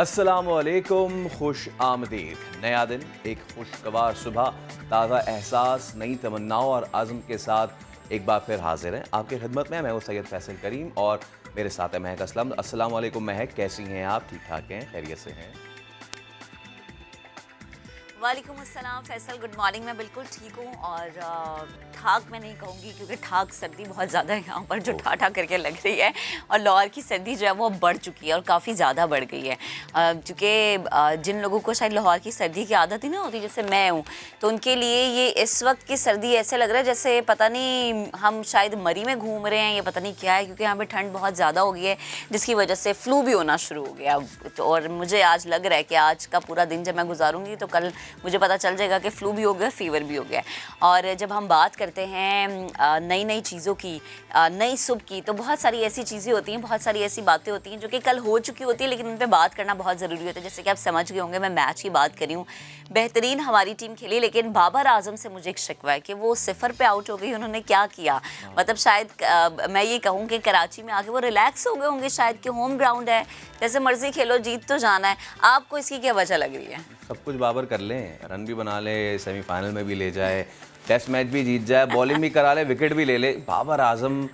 अस्सलामुअलैकुम, खुश आमदीद। नया दिन, एक खुशगवार सुबह, ताज़ा एहसास, नई तमन्नाओं और आज़म के साथ एक बार फिर हाजिर हैं आपकी खिदमत में। मैं हूँ सैयद फैसल करीम और मेरे साथ है महक असलम। अस्सलामुअलैकुम महक, कैसी हैं आप? ठीक ठाक हैं? खैरियत से हैं? वालेकुम अस्सलाम फैसल, गुड मॉर्निंग। मैं बिल्कुल ठीक हूँ और ठाक मैं नहीं कहूँगी क्योंकि ठाक सर्दी बहुत ज़्यादा है यहाँ पर जो ओह, ठा करके लग रही है। और लाहौर की सर्दी जो है वो बढ़ चुकी है और काफ़ी ज़्यादा बढ़ गई है, क्योंकि जिन लोगों को शायद लाहौर की सर्दी की आदत ही ना होती, जैसे मैं हूँ, तो उनके लिए ये इस वक्त की सर्दी ऐसे लग रहा है जैसे पता नहीं हम शायद मरी में घूम रहे हैं, ये पता नहीं क्या है, क्योंकि यहाँ पर ठंड बहुत ज़्यादा हो गई है जिसकी वजह से फ्लू भी होना शुरू हो गया। और मुझे आज लग रहा है कि आज का पूरा दिन जब मैं गुजारूंगी तो कल मुझे पता चल जाएगा कि फ्लू भी हो गया, फीवर भी हो गया। और जब हम बात करते हैं नई नई चीज़ों की, नई सुबह की, तो बहुत सारी ऐसी चीज़ें होती हैं, बहुत सारी ऐसी बातें होती हैं जो कि कल हो चुकी होती है, लेकिन उन पर बात करना बहुत ज़रूरी होता है। जैसे कि आप समझ गए होंगे, मैं मैच की बात करी हूँ, बेहतरीन हमारी टीम खेली, लेकिन बाबर आजम से मुझे एक शिकवा है कि वो 0 पे आउट हो गई। उन्होंने क्या किया, मतलब शायद मैं ये कहूँ कि कराची में आके वो रिलैक्स हो गए होंगे शायद, कि होम ग्राउंड है, जैसे मर्जी खेलो, जीत तो जाना है। आपको इसकी क्या वजह लग रही है? सब कुछ बाबर कर लें, रन भी बना ले, सेमीफाइनल में भी ले जाए, टेस्ट मैच भी जीत जाए, बॉलिंग भी करा ले, विकेट भी ले ले। बाबर आजम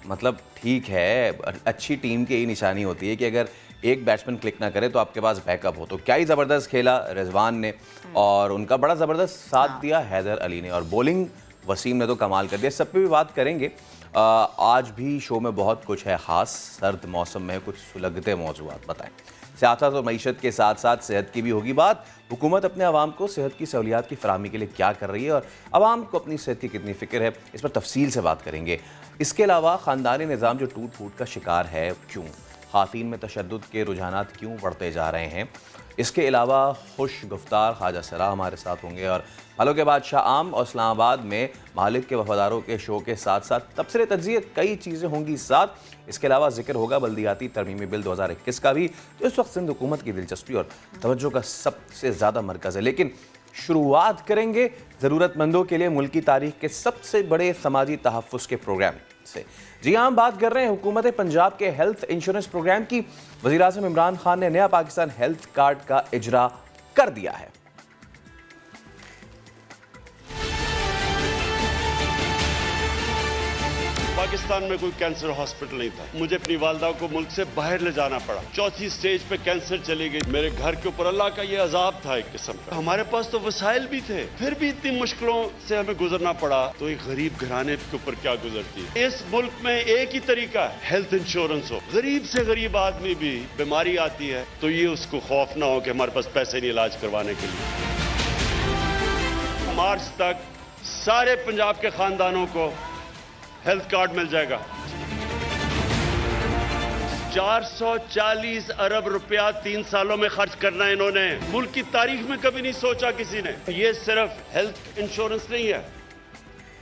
मतलब ठीक है, अच्छी टीम की यही निशानी होती है कि अगर एक बैट्समैन क्लिक ना करे तो आपके पास बैकअप हो। तो क्या ही ज़बरदस्त खेला रिजवान ने, और उनका बड़ा ज़बरदस्त साथ दिया हैदर अली ने, और बॉलिंग वसीम ने तो कमाल कर दिया। सब पे भी बात करेंगे। आज भी शो में बहुत कुछ है ख़ास। सर्द मौसम में कुछ सुलगते मौजूआत बताएं। सियासत और मईशत के साथ साथ सेहत की भी होगी बात। हुकूमत अपने आवाम को सेहत की सहूलियात की फराहमी के लिए क्या कर रही है और आवाम को अपनी सेहत की कितनी फ़िक्र है, इस पर तफसील से बात करेंगे। इसके अलावा ख़ानदानी निज़ाम जो टूट फूट का शिकार है, क्यों? ख़वातीन में तशद्दुद के रुझानात क्यों बढ़ते जा रहे हैं? इसके अलावा खुश गुफ्तार ख्वाजा सरा हमारे साथ होंगे, और हालों के बादशाह आम और इस्लामाबाद में मालिक के वफादारों के शो के साथ साथ तबसरे तज्जिए कई चीज़ें होंगी साथ। इसके अलावा जिक्र होगा बल्दियाती तरमीमी बिल 2021 का भी, जो इस वक्त सिंध हुकूमत की दिलचस्पी और तवज्जो का सबसे ज़्यादा मरकज़ है। लेकिन शुरुआत करेंगे ज़रूरतमंदों के लिए मुल्क की तारीख के सबसे बड़े समाजी तहफ़्फ़ुज़ के प्रोग्राम से। जी हाँ, हम बात कर रहे हैं हुकूमत पंजाब के हेल्थ इंश्योरेंस प्रोग्राम की। वज़ीर आज़म इमरान खान ने नया पाकिस्तान हेल्थ कार्ड का इजरा कर दिया है। पाकिस्तान में कोई कैंसर हॉस्पिटल नहीं था। मुझे अपनी वालदा को मुल्क से बाहर ले जाना पड़ा। चौथी स्टेज पे कैंसर चली गई। मेरे घर के ऊपर अल्लाह का ये अजाब था एक किस्म का। हमारे पास तो वसाइल भी थे, फिर भी इतनी मुश्किलों से हमें गुजरना पड़ा। तो एक गरीब घराने के ऊपर क्या गुजरती है। इस मुल्क में एक ही तरीका है, हेल्थ इंश्योरेंस हो। गरीब से गरीब आदमी भी बीमारी आती है तो ये उसको खौफ ना हो कि हमारे पास पैसे नहीं इलाज करवाने के लिए। मार्च तक सारे पंजाब के खानदानों को हेल्थ कार्ड मिल जाएगा। 440 अरब रुपया 3 सालों में खर्च करना है इन्होंने। मुल्क की तारीख में कभी नहीं सोचा किसी ने। ये सिर्फ हेल्थ इंश्योरेंस नहीं है,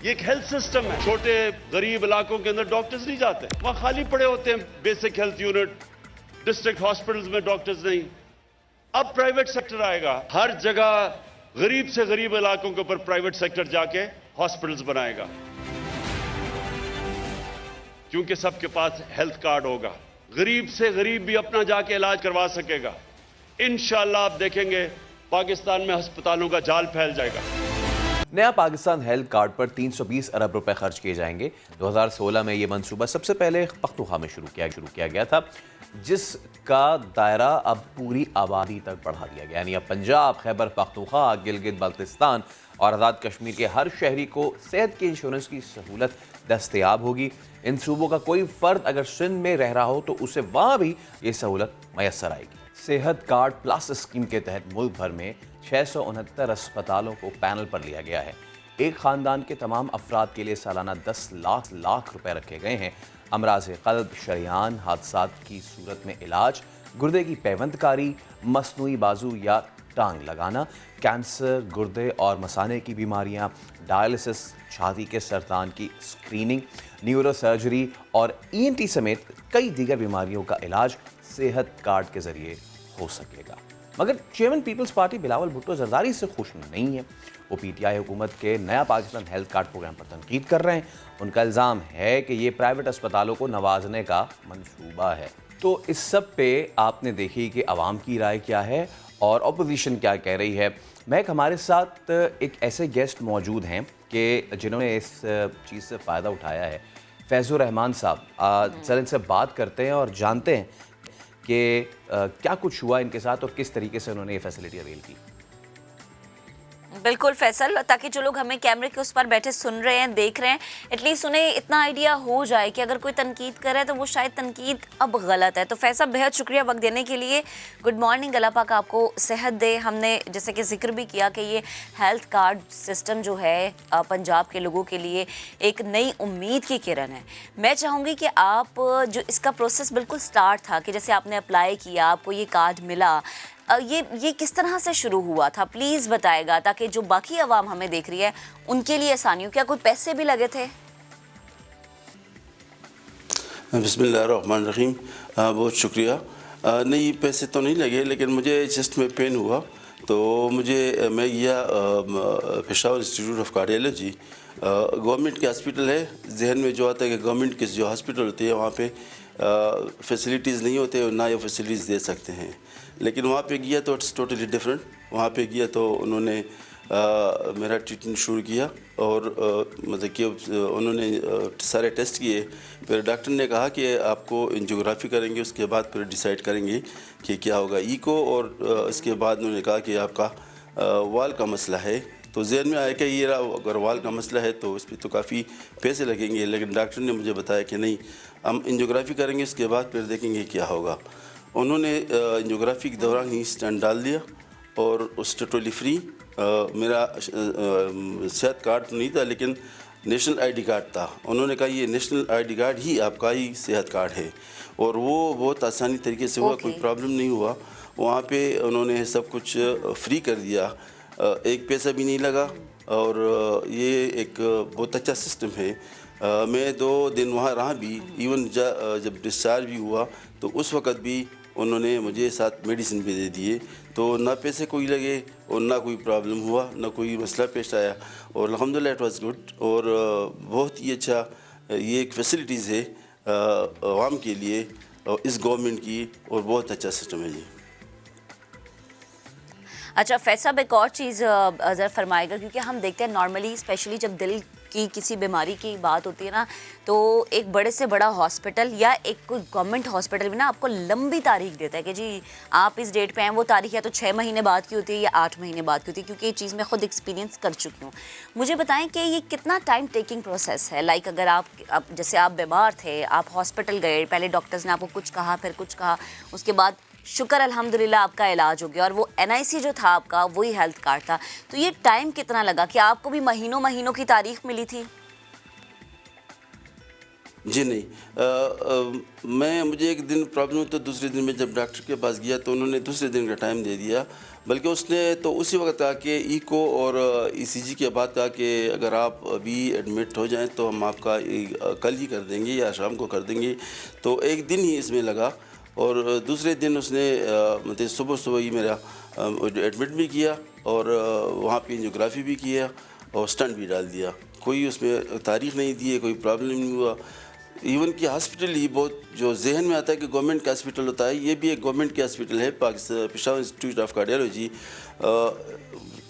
ये एक हेल्थ सिस्टम है। छोटे गरीब इलाकों के अंदर डॉक्टर्स नहीं जाते, वहां खाली पड़े होते हैं basic health unit. District hospitals में डॉक्टर्स नहीं। अब प्राइवेट सेक्टर आएगा, हर जगह गरीब से गरीब इलाकों के ऊपर प्राइवेट सेक्टर जाके हॉस्पिटल्स बनाएगा, क्योंकि सबके पास हेल्थ कार्ड होगा। गरीब से गरीब भी अपना जाके इलाज करवा सकेगा। इंशाअल्लाह आप देखेंगे पाकिस्तान में अस्पतालों का जाल फैल जाएगा। नया पाकिस्तान हेल्थ कार्ड पर 320 अरब रुपए खर्च किए जाएंगे। 2016 में ये मंसूबा सबसे पहले पख्तूनख्वा में शुरू किया गया था, जिसका दायरा अब पूरी आबादी तक बढ़ा दिया गया। यानी अब पंजाब, खैबर पख्तूनख्वा, गिलगित बाल्टिस्तान और आज़ाद कश्मीर के हर शहरी को सेहत के इंश्योरेंस की सहूलत दस्तयाब होगी। इन सूबों का कोई फ़र्द अगर सिंध में रह रहा हो तो उसे वहाँ भी ये सहूलत मैसर आएगी। सेहत कार्ड प्लस स्कीम के तहत मुल्क भर में 669 अस्पतालों को पैनल पर लिया गया है। एक ख़ानदान के तमाम अफराद के लिए सालाना 10 लाख रुपए रखे गए हैं। अमराज़ क़ल्ब, शरियान, हादसात की सूरत में इलाज, गुर्दे की पैवंदकारी, मसनूई बाजू या टांग लगाना, कैंसर, गुर्दे और मसाने की बीमारियां, डायलिसिस, छाती के सरतान की स्क्रीनिंग, न्यूरो सर्जरी और ईएनटी समेत कई दीगर बीमारियों का इलाज सेहत कार्ड के जरिए हो सकेगा। मगर चेयरमैन पीपल्स पार्टी बिलावल भुट्टो जरदारी से खुश नहीं है। वो पीटीआई हुकूमत के नया पाकिस्तान हेल्थ कार्ड प्रोग्राम पर तनकीद कर रहे हैं। उनका इल्ज़ाम है कि ये प्राइवेट अस्पतालों को नवाजने का मंसूबा है। तो इस सब पे आपने देखी कि आवाम की राय क्या है और ऑपोजिशन क्या कह रही है। महक, हमारे साथ एक ऐसे गेस्ट मौजूद हैं कि जिन्होंने इस चीज़ से फ़ायदा उठाया है, फैज़ुर रहमान साहब। सर इनसे बात करते हैं और जानते हैं कि क्या कुछ हुआ इनके साथ और किस तरीके से उन्होंने ये फैसिलिटी अवेल की। बिल्कुल फैसल, ताकि जो लोग हमें कैमरे के उस पर बैठे सुन रहे हैं, देख रहे हैं, एटलीस्ट उन्हें इतना आइडिया हो जाए कि अगर कोई तनकीद करे तो वो शायद तनकीद अब गलत है। तो फैसल, बेहद शुक्रिया वक्त देने के लिए। गुड मॉर्निंग, अल्लाह पाक आपको सेहत दे। हमने जैसे कि जिक्र भी किया कि ये हेल्थ कार्ड सिस्टम जो है पंजाब के लोगों के लिए एक नई उम्मीद की किरण है। मैं चाहूँगी कि आप जो इसका प्रोसेस बिल्कुल स्टार्ट था कि जैसे आपने अप्लाई किया, आपको ये कार्ड मिला, ये किस तरह से शुरू हुआ था, प्लीज़ बताएगा, ताकि जो बाकी आवाम हमें देख रही है उनके लिए आसानी हो। क्या कोई पैसे भी लगे थे? बिस्मिल्लाहिर्रहमानिर्रहीम। बहुत शुक्रिया। नहीं, पैसे तो नहीं लगे, लेकिन मुझे चेस्ट में पेन हुआ तो मैं गया Peshawar institute of cardiology. Government के हॉस्पिटल है, जहन में जो आता है कि गवर्नमेंट के जो हॉस्पिटल होते हैं वहाँ पे फैसिलिटीज़ नहीं होते और ना ये फैसिलिटीज़ दे सकते हैं। लेकिन वहाँ पे गया तो इट्स टोटली डिफरेंट। वहाँ पे गया तो उन्होंने मेरा ट्रीटमेंट शुरू किया और मतलब कि उन्होंने सारे टेस्ट किए। फिर डॉक्टर ने कहा कि आपको एंजियोग्राफी करेंगे, उसके बाद फिर डिसाइड करेंगे कि क्या होगा, ईको, और इसके बाद उन्होंने कहा कि आपका वाल का मसला है। तो जहन में आया कि ये अगर वाल का मसला है तो इस पर तो काफ़ी पैसे लगेंगे, लेकिन डॉक्टर ने मुझे बताया कि नहीं, हम एंजियोग्राफी करेंगे, उसके बाद फिर देखेंगे क्या होगा। उन्होंने एंजियोग्राफी के दौरान ही स्टेंट डाल दिया और उस टोटली फ्री। मेरा सेहत कार्ड तो नहीं था, लेकिन नेशनल आईडी कार्ड था। उन्होंने कहा ये नेशनल आईडी कार्ड ही आपका ही सेहत कार्ड है, और वो बहुत आसानी तरीके से हुआ, कोई प्रॉब्लम नहीं हुआ। वहाँ पे उन्होंने सब कुछ फ्री कर दिया, एक पैसा भी नहीं लगा, और ये एक बहुत अच्छा सिस्टम है। मैं 2 दिन वहाँ रहा भी, इवन जब डिस्चार्ज भी हुआ तो उस वक़्त भी उन्होंने मुझे साथ मेडिसिन भी दे दिए, तो ना पैसे कोई लगे और ना कोई प्रॉब्लम हुआ, ना कोई मसला पेश आया, और अल्हम्दुलिल्लाह इट वाज गुड। और बहुत ही अच्छा ये एक फैसिलिटीज़ है आवाम के लिए और इस गवर्नमेंट की, और बहुत अच्छा सिस्टम है जी। अच्छा फैसल, एक और चीज़ ज़रा फरमाएगा, क्योंकि हम देखते हैं नॉर्मली, स्पेशली जब दिल की किसी बीमारी की बात होती है ना, तो एक बड़े से बड़ा हॉस्पिटल या एक कोई गवर्नमेंट हॉस्पिटल भी ना आपको लंबी तारीख देता है कि जी आप इस डेट पे हैं। वो तारीख या तो 6 महीने बाद की होती है या 8 महीने बाद की होती है, क्योंकि ये चीज़ मैं खुद एक्सपीरियंस कर चुकी हूँ। मुझे बताएं कि ये कितना टाइम टेकिंग प्रोसेस है। लाइक अगर आप जैसे आप बीमार थे, आप हॉस्पिटल गए, पहले डॉक्टर्स ने आपको कुछ कहा, फिर कुछ कहा, उसके बाद शुक्र अल्हम्दुलिल्लाह आपका इलाज हो गया, और वो NIC जो था आपका वही हेल्थ कार्ड था। तो ये टाइम कितना लगा, कि आपको भी महीनों महीनों की तारीख मिली थी? जी नहीं, मुझे एक दिन प्रॉब्लम तो दूसरे दिन में जब डॉक्टर के पास गया तो उन्होंने दूसरे दिन का टाइम दे दिया, बल्कि उसने तो उसी वक्त कहा कि ईको और ECG के बाद कहा कि अगर आप अभी एडमिट हो जाएं तो हम आपका कल ही कर देंगे या शाम को कर देंगे। तो एक दिन ही इसमें लगा, और दूसरे दिन उसने मतलब सुबह ही मेरा एडमिट भी किया, और वहाँ पे एंजियोग्राफी भी किया और स्टंट भी डाल दिया। कोई उसमें तारीख नहीं दी है, कोई प्रॉब्लम नहीं हुआ। इवन कि हॉस्पिटल ही बहुत, जो जहन में आता है कि गवर्नमेंट का हॉस्पिटल होता है, ये भी एक गवर्नमेंट के हॉस्पिटल है, पेशावर इंस्टीट्यूट ऑफ कार्डियोलॉजी।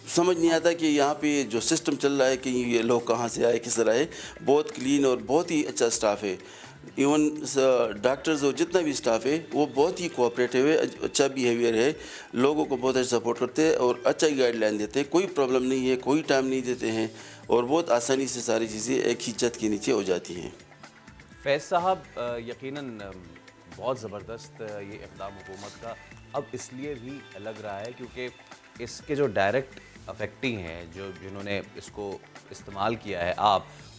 समझ नहीं आता कि यहाँ पे जो सिस्टम चल रहा है कि ये लोग कहाँ से आए, किस तरह आए। बहुत क्लीन और बहुत ही अच्छा स्टाफ है। इवन डॉक्टर्स और जितना भी स्टाफ है वो बहुत ही कोऑपरेटिव है, अच्छा बिहेवियर है, लोगों को बहुत अच्छा सपोर्ट करते हैं और अच्छा ही गाइडलाइन देते हैं। कोई प्रॉब्लम नहीं है, कोई टाइम नहीं देते हैं, और बहुत आसानी से सारी चीज़ें एक ही छत के नीचे हो जाती हैं। फैज़ साहब, यकीनन बहुत ज़बरदस्त ये इक़दाम हुकूमत का अब इसलिए भी लग रहा है क्योंकि इसके जो डायरेक्ट अफेक्टी हैं, जिन्होंने इसको इस्तेमाल किया है,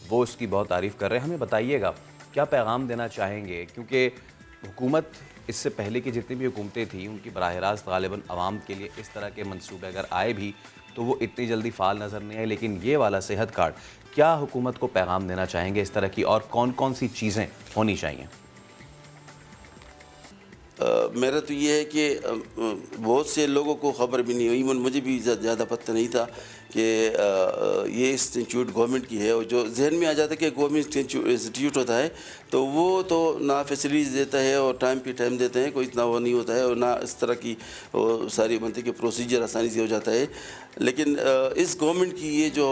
वो इसकी बहुत तारीफ़ कर रहे हैं। हमें बताइएगा क्या पैगाम देना चाहेंगे, क्योंकि हुकूमत इससे पहले की जितनी भी हुकूमतें थी उनकी बराह रास्त गालिबन आवाम के लिए इस तरह के मंसूबे अगर आए भी तो वो इतनी जल्दी फ़ाल नज़र नहीं आए, लेकिन ये वाला सेहत कार्ड, क्या हुकूमत को पैगाम देना चाहेंगे इस तरह की, और कौन कौन सी चीज़ें होनी चाहिए? मेरा तो ये है कि बहुत से लोगों को ख़बर भी नहीं, इवन मुझे भी ज़्यादा पता नहीं था कि ये इंस्टीट्यूट गवर्नमेंट की है। और जो जहन में आ जाता है कि गवर्नमेंट इंस्टीट्यूट होता है तो वो तो ना फैसिलिटीज़ देता है और टाइम पे टाइम देते हैं, कोई इतना वो नहीं होता है, और ना इस तरह की सारी बनती कि प्रोसीजर आसानी से हो जाता है। लेकिन इस गवर्नमेंट की ये जो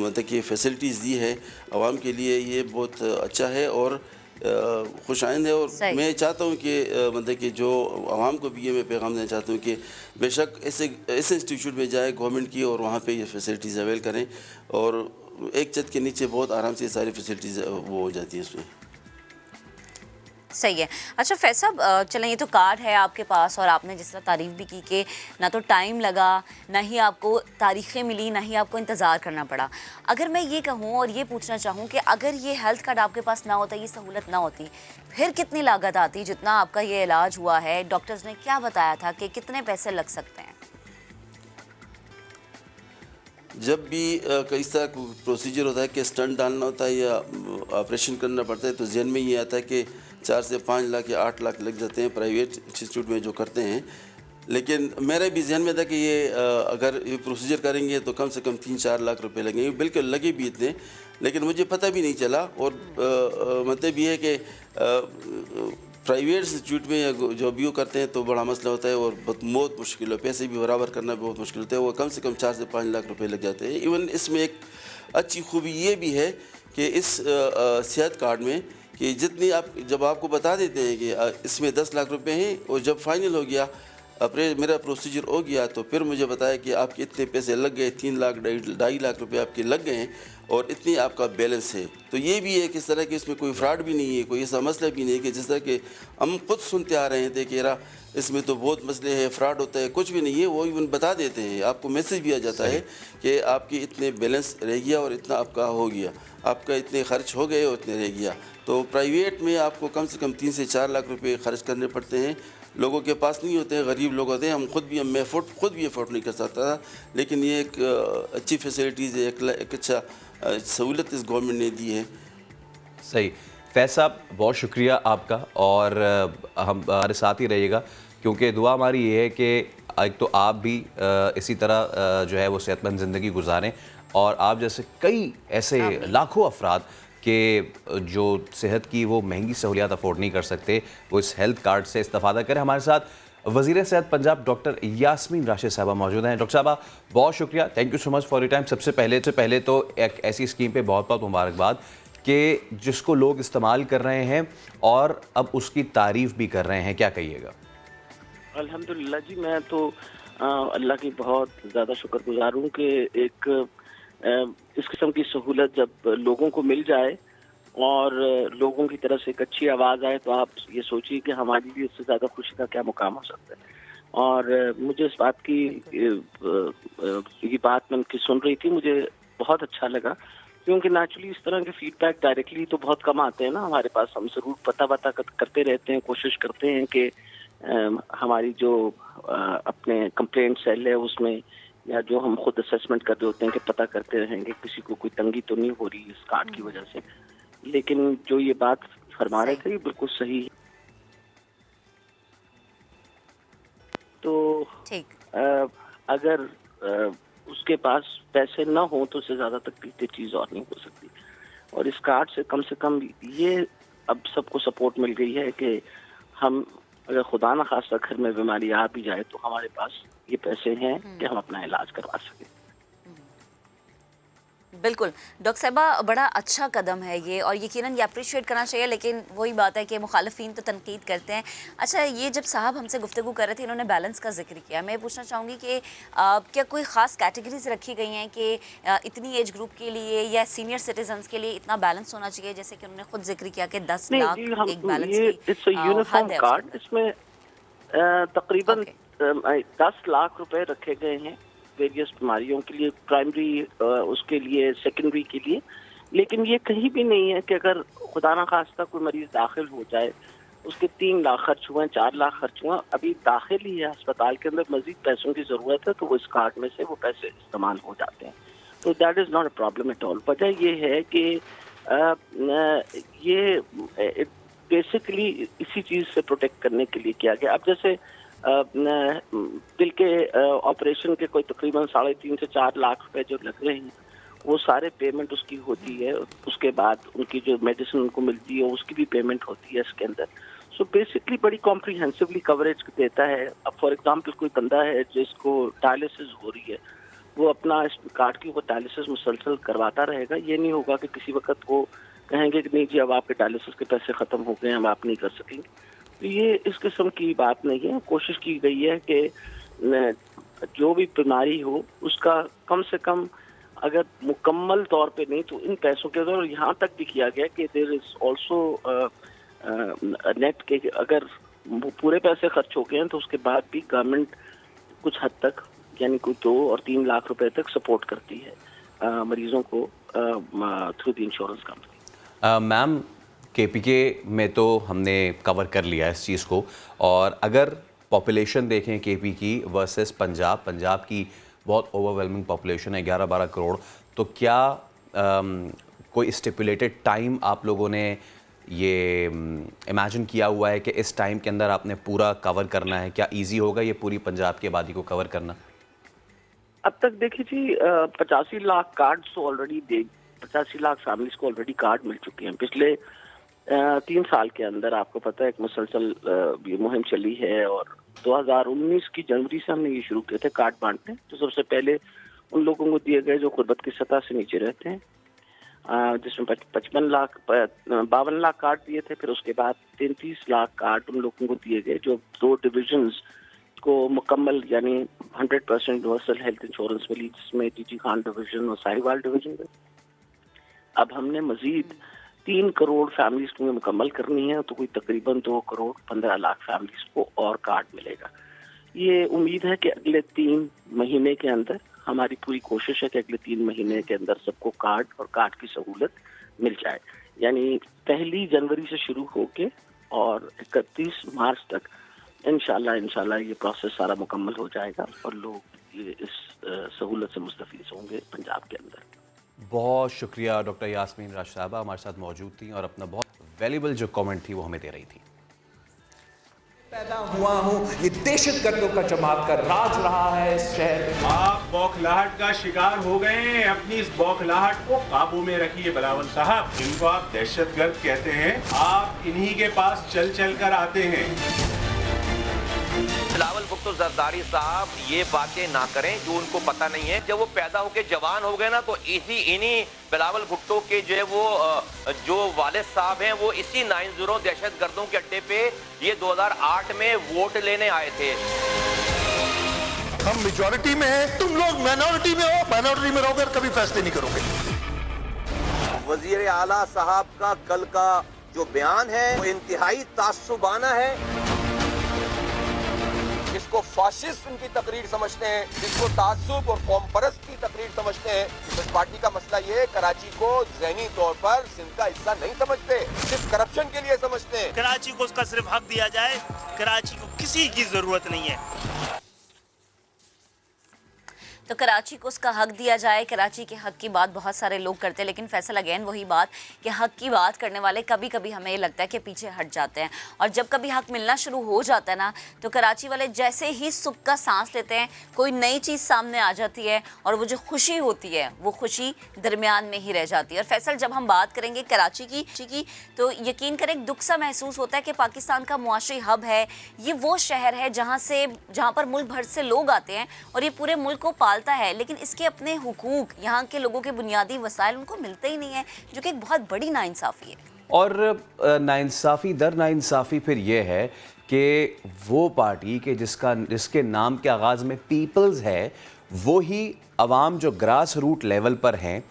मतलब कि फैसिलिटीज़ दी है आवाम के लिए, ये बहुत अच्छा है और खुश आइंद है। और सही। मैं चाहता हूँ कि मतलब कि जो आवाम को भी ये मैं पैगाम देना चाहता हूँ कि बेशक ऐसे इंस्टीट्यूट में जाए गवर्नमेंट की और वहाँ पे ये फैसिलिटीज़ अवेल करें, और एक छत के नीचे बहुत आराम से सारी फैसिलिटीज़ वो हो जाती है उसमें। सही है। अच्छा फैज साहब, चलें, ये तो कार्ड है आपके पास और आपने जिस तरह तारीफ़ भी की कि ना तो टाइम लगा, ना ही आपको तारीखें मिली, ना ही आपको इंतज़ार करना पड़ा। अगर मैं ये कहूँ और ये पूछना चाहूँ कि अगर ये हेल्थ कार्ड आपके पास ना होता, ये सहूलत ना होती, फिर कितनी लागत आती? जितना आपका ये इलाज हुआ है, डॉक्टर्स ने क्या बताया था कि कितने पैसे लग सकते हैं? जब भी कई तरह का प्रोसीजर होता है कि स्टंट डालना होता है या ऑपरेशन करना पड़ता है, तो जहन में ये आता है कि 4 से 5 लाख या 8 लाख लग जाते हैं प्राइवेट इंस्टीट्यूट में जो करते हैं। लेकिन मेरे भी जहन में था कि ये अगर ये प्रोसीजर करेंगे तो कम से कम 3-4 लाख रुपए लगेंगे, बिल्कुल लगे भी इतने, लेकिन मुझे पता भी नहीं चला। और मतलब ये है कि प्राइवेट इंस्टीट्यूट में या जो भी वो करते हैं तो बड़ा मसला होता है और बहुत मुश्किल है, पैसे भी बराबर करना बहुत मुश्किल होता है। वो कम से कम 4 से 5 लाख रुपए लग जाते हैं। इवन इसमें एक अच्छी खूबी ये भी है कि इस सेहत कार्ड में कि जितनी आप जब आपको बता देते हैं कि इसमें 10 लाख रुपए हैं, और जब फाइनल हो गया मेरा प्रोसीजर हो गया तो फिर मुझे बताया कि आपके इतने पैसे लग गए, 3 लाख 2.5 लाख रुपए आपके लग गए हैं और इतनी आपका बैलेंस है। तो ये भी है कि इस तरह की इसमें कोई फ्रॉड भी नहीं है, कोई ऐसा मसला भी नहीं है कि जिस तरह के हम खुद सुनते आ रहे थे कि यार इसमें तो बहुत मसले हैं, फ्रॉड होता है, कुछ भी नहीं है। वो इवन बता देते हैं, आपको मैसेज भी आ जाता है कि आपके इतने बैलेंस रह गया और इतना आपका हो गया, आपका इतने खर्च हो गए और इतने रह गया। तो प्राइवेट में आपको कम से कम 3 से 4 लाख रुपए खर्च करने पड़ते हैं, लोगों के पास नहीं होते हैं, गरीब लोग होते हैं। हम खुद भी मैं खुद भी अफोर्ड नहीं कर सकता था, लेकिन ये एक अच्छी फैसिलिटीज़ है, एक अच्छा सहूलत इस गवर्नमेंट ने दी है। सही। फैज साहब, बहुत शुक्रिया आपका, और हम हमारे साथ ही रहिएगा, क्योंकि दुआ हमारी ये है कि एक तो आप भी इसी तरह जो है वो सेहतमंद ज़िंदगी गुजारें, और आप जैसे कई ऐसे लाखों अफराद के जो सेहत की वो महंगी सहूलियात अफोर्ड नहीं कर सकते, वो इस हेल्थ कार्ड से इस्तेफादा करें। हमारे साथ वज़ीर सेहत पंजाब डॉक्टर यास्मीन राशिद साहबा मौजूद हैं। डॉक्टर साहबा, बहुत शुक्रिया, thank you so much for your time. सबसे पहले तो एक ऐसी स्कीम पे बहुत बहुत मुबारकबाद कि जिसको लोग इस्तेमाल कर रहे हैं और अब उसकी तारीफ़ भी कर रहे हैं, क्या कहिएगा? अल्हम्दुलिल्लाह जी, मैं तो अल्लाह की बहुत ज़्यादा शुक्रगुजार हूँ कि एक इस किस्म की सहूलत जब लोगों को मिल जाए और लोगों की तरफ से एक अच्छी आवाज़ आए, तो आप ये सोचिए कि हमारी भी इससे ज़्यादा खुशी का क्या मुकाम हो सकता है। और मुझे इस बात की ये बात मैं उनकी सुन रही थी, मुझे बहुत अच्छा लगा, क्योंकि नेचुरली इस तरह के फीडबैक डायरेक्टली तो बहुत कम आते हैं ना हमारे पास। हम ज़रूर पता करते रहते हैं, कोशिश करते हैं कि हमारी जो अपने कंप्लेंट सेल है उसमें, या जो हम खुद असेसमेंट कर रहे होते हैं कि पता करते रहेंगे किसी को कोई तंगी तो नहीं हो रही इस कार्ड की वजह से। लेकिन जो ये बात फरमा रहे थे ये बिल्कुल सही है। तो ठीक। अगर उसके पास पैसे ना हो तो उससे ज़्यादा तकलीफ की चीज़ और नहीं हो सकती। और इस कार्ड से कम ये अब सबको सपोर्ट मिल गई है कि हम अगर खुदा न खास्ता घर में बीमारी आ भी जाए तो हमारे पास ये पैसे हैं कि हम अपना इलाज करवा सकें। बिल्कुल डॉक्टर साहबा, बड़ा अच्छा कदम है ये, और यकीनन ये अप्रिशिएट करना चाहिए। लेकिन वही बात है कि मुखालिफिन तो तनकीद करते हैं। अच्छा, ये जब साहब हमसे गुफ्तगू कर रहे थे, इन्होंने बैलेंस का जिक्र किया। मैं पूछना चाहूँगी कि क्या कोई ख़ास कैटेगरीज रखी गई हैं कि इतनी एज ग्रुप के लिए या सीनियर सिटीजन्स के लिए इतना बैलेंस होना चाहिए, जैसे कि उन्होंने खुद जिक्र किया कि 10 लाख एक बैलेंस की यूनिफॉर्म कार्ड, इसमें तकरीबन 10 लाख रुपए रखे गए हैं वेरियस बीमारियों के लिए, प्राइमरी उसके लिए, सेकेंडरी के लिए। लेकिन ये कहीं भी नहीं है कि अगर खुदा न खास्ता कोई मरीज दाखिल हो जाए, उसके 3 लाख खर्च हुए, 4 लाख खर्च हुआ, अभी दाखिल ही है अस्पताल के अंदर, मजीद पैसों की ज़रूरत है, तो वो इस कार्ड में से वो पैसे इस्तेमाल हो जाते हैं। तो that is not a problem at all. वजह ये है कि ये बेसिकली इसी चीज से प्रोटेक्ट करने के लिए किया गया। अब जैसे दिल के ऑपरेशन के कोई तकरीबन 3.5 से 4 लाख रुपए जो लग रहे हैं, वो सारे पेमेंट उसकी होती है। उसके बाद उनकी जो मेडिसिन उनको मिलती है उसकी भी पेमेंट होती है इसके अंदर। सो बेसिकली बड़ी कॉम्प्रिहेंसिवली कवरेज देता है। अब फॉर एग्जांपल कोई बंदा है जिसको डायलिसिस हो रही है, वो अपना इस कार्ड की वो डायलिसिस मुसलसल करवाता रहेगा। ये नहीं होगा कि किसी वक्त वो कहेंगे कि नहीं जी अब आपके डायलिसिस के पैसे ख़त्म हो गए, हम आप नहीं कर सकेंगे। तो ये इस किस्म की बात नहीं है। कोशिश की गई है कि जो भी बीमारी हो उसका कम से कम, अगर मुकम्मल तौर पे नहीं तो इन पैसों के अंदर, यहाँ तक भी किया गया कि देयर इज ऑल्सो नेट के अगर पूरे पैसे खर्च हो गए हैं तो उसके बाद भी गवर्नमेंट कुछ हद तक यानी कोई 2 और 3 लाख रुपए तक सपोर्ट करती है मरीजों को through the insurance company. Ma'am, KPK में तो हमने कवर कर लिया इस चीज़ को, और अगर पॉपुलेशन देखें केपी की वर्सेस पंजाब की बहुत ओवरवेलमिंग पॉपुलेशन है, 11-12 करोड़, तो क्या कोई स्टिपुलेटेड टाइम आप लोगों ने ये इमेजिन किया हुआ है कि इस टाइम के अंदर आपने पूरा कवर करना है? क्या इजी होगा ये पूरी पंजाब की आबादी को कवर करना? अब तक देखिए जी 85 लाख कार्ड तो ऑलरेडी 85 लाख फैमिलीज को ऑलरेडी कार्ड मिल चुके हैं। पिछले 3 साल के अंदर आपको पता है एक मुसलसल ये मुहिम चली है, और 2019 की जनवरी से हमने ये शुरू किए थे कार्ड बांटने। तो सबसे पहले उन लोगों को दिए गए जो गुर्बत की सतह से नीचे रहते हैं, जिसमें 52 लाख कार्ड दिए थे। फिर उसके बाद 33 लाख कार्ड उन लोगों को दिए गए जो 2 डिविजन्स को मुकम्मल यानी 100% यूनिवर्सल हेल्थ इंश्योरेंस मिली, जिसमें डीजी खान डिवीजन और साहिवाल डिवीजन में। अब हमने मजीद 3 करोड़ फैमिलीज को मुकम्मल करनी है, तो कोई तकरीबन 2 करोड़ 15 लाख फैमिलीज को और कार्ड मिलेगा। ये उम्मीद है कि अगले 3 महीने के अंदर, हमारी पूरी कोशिश है कि अगले 3 महीने के अंदर सबको कार्ड और कार्ड की सहूलत मिल जाए। यानी 1 जनवरी से शुरू होके और 31 मार्च तक इंशाल्लाह ये प्रोसेस सारा मुकम्मल हो जाएगा और लोग ये इस सहूलत से मुस्तफीद होंगे पंजाब के अंदर। बहुत शुक्रिया डॉक्टर यास्मीन राज साहबा, हमारे साथ मौजूद थी और अपना बहुत वैल्यूबल जो कमेंट थी वो हमें दे रही थी। पैदा हुआ हूँ, ये दहशतगर्दों का जमात का राज रहा है इस शहर में। आप बौखलाहट का शिकार हो गए हैं, अपनी इस बौखलाहट को काबू में रखिए बिलावल साहब। जिनको आप दहशतगर्द कहते हैं, आप इन्हीं के पास चल चल कर आते हैं। बिलावल भुट्टो जरदारी साहब ये बातें ना करें जो उनको पता नहीं है। जब वो पैदा होके जवान हो गए ना, तो इन्हीं बिलावल भुट्टो के जो है वो जो वालिद साहब हैं, वो इसी 9-0 दहशतगर्दों के अड्डे पे ये 2008 में वोट लेने आए थे। हम मेजॉरिटी में हैं, तुम लोग माइनॉरिटी में हो, माइनॉरिटी में रहोगे कभी फैसले नहीं करोगे। वजीर आला साहब का कल का जो बयान है वो इंतहाई तास्सुबाना है। जिसको फाशिस्ट उनकी तकरीर समझते हैं, जिसको ताज्जुब और कौम परस्त की तकरीर समझते हैं, इस पार्टी का मसला ये है कराची को ज़हनी तौर पर सिंध का हिस्सा नहीं समझते, सिर्फ करप्शन के लिए समझते हैं। कराची को उसका सिर्फ हक दिया जाए, कराची को किसी की जरूरत नहीं है। तो कराची को उसका हक दिया जाए। कराची के हक की बात बहुत सारे लोग करते हैं, लेकिन फैसल अगेन वही बात कि हक की बात करने वाले कभी कभी हमें ये लगता है कि पीछे हट जाते हैं, और जब कभी हक मिलना शुरू हो जाता है ना, तो कराची वाले जैसे ही सुख का सांस लेते हैं, कोई नई चीज़ सामने आ जाती है और वो जो खुशी होती है वो खुशी दरमियान में ही रह जाती है। और फैसल, जब हम बात करेंगे कराची की तो यकीन करें दुख सा महसूस होता है कि पाकिस्तान का मुआशरी हब है, ये वो शहर है जहाँ पर मुल्क भर से लोग आते हैं और ये पूरे मुल्क को पालता है, लेकिन इसके अपने हुकूक, यहाँ के लोगों के बुनियादी वसाइल उनको मिलते ही नहीं है, जो कि एक बहुत बड़ी नाइंसाफ़ी है। और नाइंसाफ़ी दर नाइंसाफ़ी फिर ये है कि वो पार्टी के जिसके नाम के आगाज़ में पीपल्स है, वो ही अवाम जो ग्रास रूट लेवल पर हैं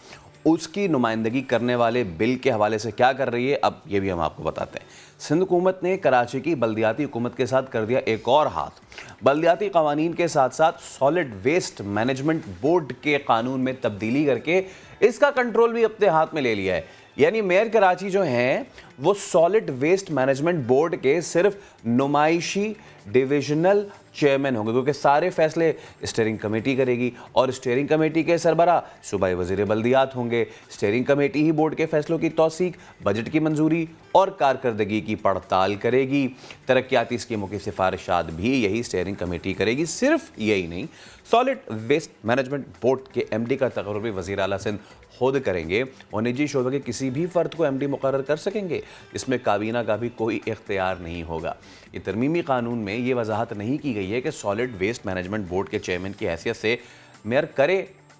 उसकी नुमाइंदगी करने वाले बिल के हवाले से क्या कर रही है, अब ये भी हम आपको बताते हैं। सिंध हुकूमत ने कराची की बल्दियाती हुकूमत के साथ कर दिया एक और हाथ। बल्दियाती कवानीन के साथ साथ सॉलिड वेस्ट मैनेजमेंट बोर्ड के कानून में तब्दीली करके इसका कंट्रोल भी अपने हाथ में ले लिया है। यानी मेयर कराची जो हैं वो सॉलिड वेस्ट मैनेजमेंट बोर्ड के सिर्फ नुमाइशी, डिविजनल, चेयरमैन होंगे, क्योंकि सारे फैसले स्टीयरिंग कमेटी करेगी और स्टीयरिंग कमेटी के सरबरा सूबाई वज़ीर बल्दियात होंगे। स्टीयरिंग कमेटी ही बोर्ड के फैसलों की तौसीक, बजट की मंजूरी और कारकर्दगी की पड़ताल करेगी। तरक्याती स्कीमों की सिफारिशात भी यही स्टीयरिंग कमेटी करेगी। सिर्फ यही नहीं, सॉलिड वेस्ट मैनेजमेंट बोर्ड के एमडी का तकर्रुर भी वज़ीर आला सिंध खुद करेंगे और निजी शोबे के किसी भी फ़र्द को एमडी मुकर्रर कर सकेंगे। इसमें काबीना का भी कोई इख्तियार नहीं होगा। ये तरमीमी कानून में ये वजाहत नहीं की गई है कि सॉलिड वेस्ट मैनेजमेंट बोर्ड के चेयरमैन की हैसियत से मेयर करे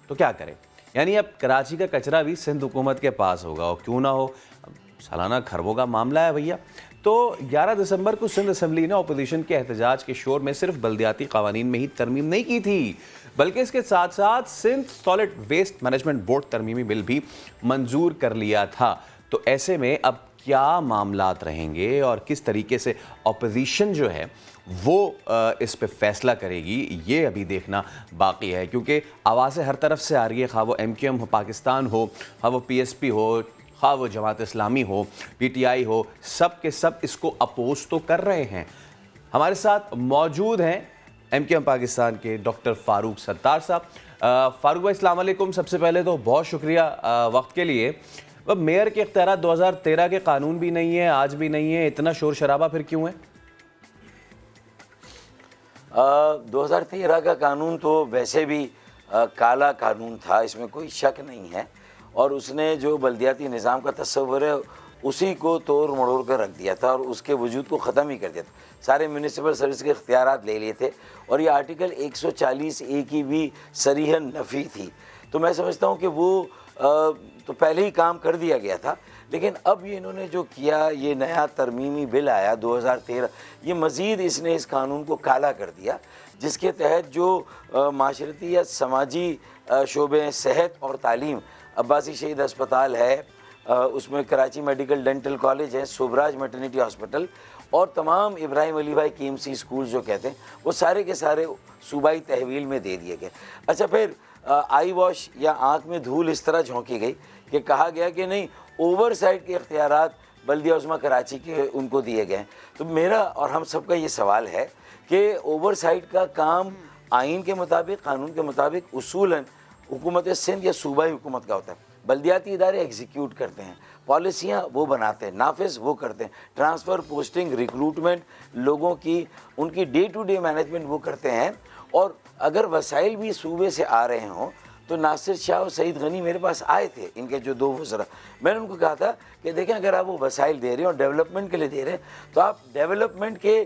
तो क्या करे, यानी अब कराची का कचरा भी सिंध हुकूमत के पास होगा और क्यों ना हो, सालाना खरबों का मामला है भैया। तो 11 दिसंबर को सिंध असम्बली ने अपोजिशन के एहतजाज के शोर में सिर्फ बल्दियाती कवानीन में ही तरमीम नहीं की थी, बल्कि इसके साथ साथ Sindh solid waste management board तरमीमी बिल भी मंजूर कर लिया था। तो ऐसे में अब क्या मामलात रहेंगे और किस तरीके से अपोजिशन जो है वो इस पे फैसला करेगी, ये अभी देखना बाकी है, क्योंकि आवाज़ें हर तरफ से आ रही है, खा वो MQM हो, पाकिस्तान हो, खा वो PSP हो, खा वो जमात इस्लामी हो, PTI हो, सब के सब इसको अपोज तो कर रहे हैं। हमारे साथ मौजूद हैं MQM पाकिस्तान के डॉक्टर फ़ारूक सत्तार साहब। फ़ारूक भाई अस्सलाम वालेकुम। सबसे पहले तो बहुत शुक्रिया वक्त के लिए। अब मेयर के इख्तियारात 2013 के कानून भी नहीं है, आज भी नहीं है, इतना शोर शराबा फिर क्यों है? 2013 का कानून तो वैसे भी काला कानून था, इसमें कोई शक नहीं है, और उसने जो बल्दियाती निज़ाम का तस्वर है उसी को तोड़ मड़ोड़ कर रख दिया था और उसके वजूद को ख़त्म ही कर दिया था। सारे म्यूनिसिपल सर्विस के इख्तियारात ले लिए थे और ये आर्टिकल 140A की भी सरीहन नफ़ी थी। तो मैं समझता हूँ कि वो तो पहले ही काम कर दिया गया था, लेकिन अब ये इन्होंने जो किया, ये नया तरमीमी बिल आया 2013, ये मज़ीद इसने इस कानून को काला कर दिया, जिसके तहत जो माशरती या समाजी शोबे, सेहत और तालीम, अब्बासी शहीद अस्पताल है, उसमें कराची मेडिकल डेंटल कॉलेज है, सुबराज मैटरनिटी हॉस्पिटल और तमाम इब्राहिम अली भाई KMC स्कूल जो कहते हैं, वो सारे के सारे सूबाई तहवील में दे दिए गए। अच्छा, फिर आई वॉश या आँख में धूल इस तरह झोंकी गई कि कहा गया कि नहीं, ओवरसाइट के इख्तियारात बल्दिया उस्मा कराची के उनको दिए गए। तो मेरा और हम सबका ये सवाल है कि ओवरसाइट का काम आइन के मुताबिक, कानून के मुताबिक उसूलन हुकूमत सिंध या सूबाई हुकूमत का होता है। बल्दियाती इदारे एग्जीक्यूट करते हैं, पॉलिसियाँ वो बनाते हैं, नाफिज वो करते हैं, ट्रांसफ़र, पोस्टिंग, रिक्रूटमेंट, लोगों की उनकी डे टू डे मैनेजमेंट वो करते हैं। और अगर वसाइल भी सूबे से आ रहे हों तो नासिर शाह और सईद गनी मेरे पास आए थे, इनके जो 2 वज़रा, मैंने उनको कहा था कि देखें, अगर आप वो वसाइल दे रहे हैं और डेवलपमेंट के लिए दे रहे हैं तो आप डेवलपमेंट के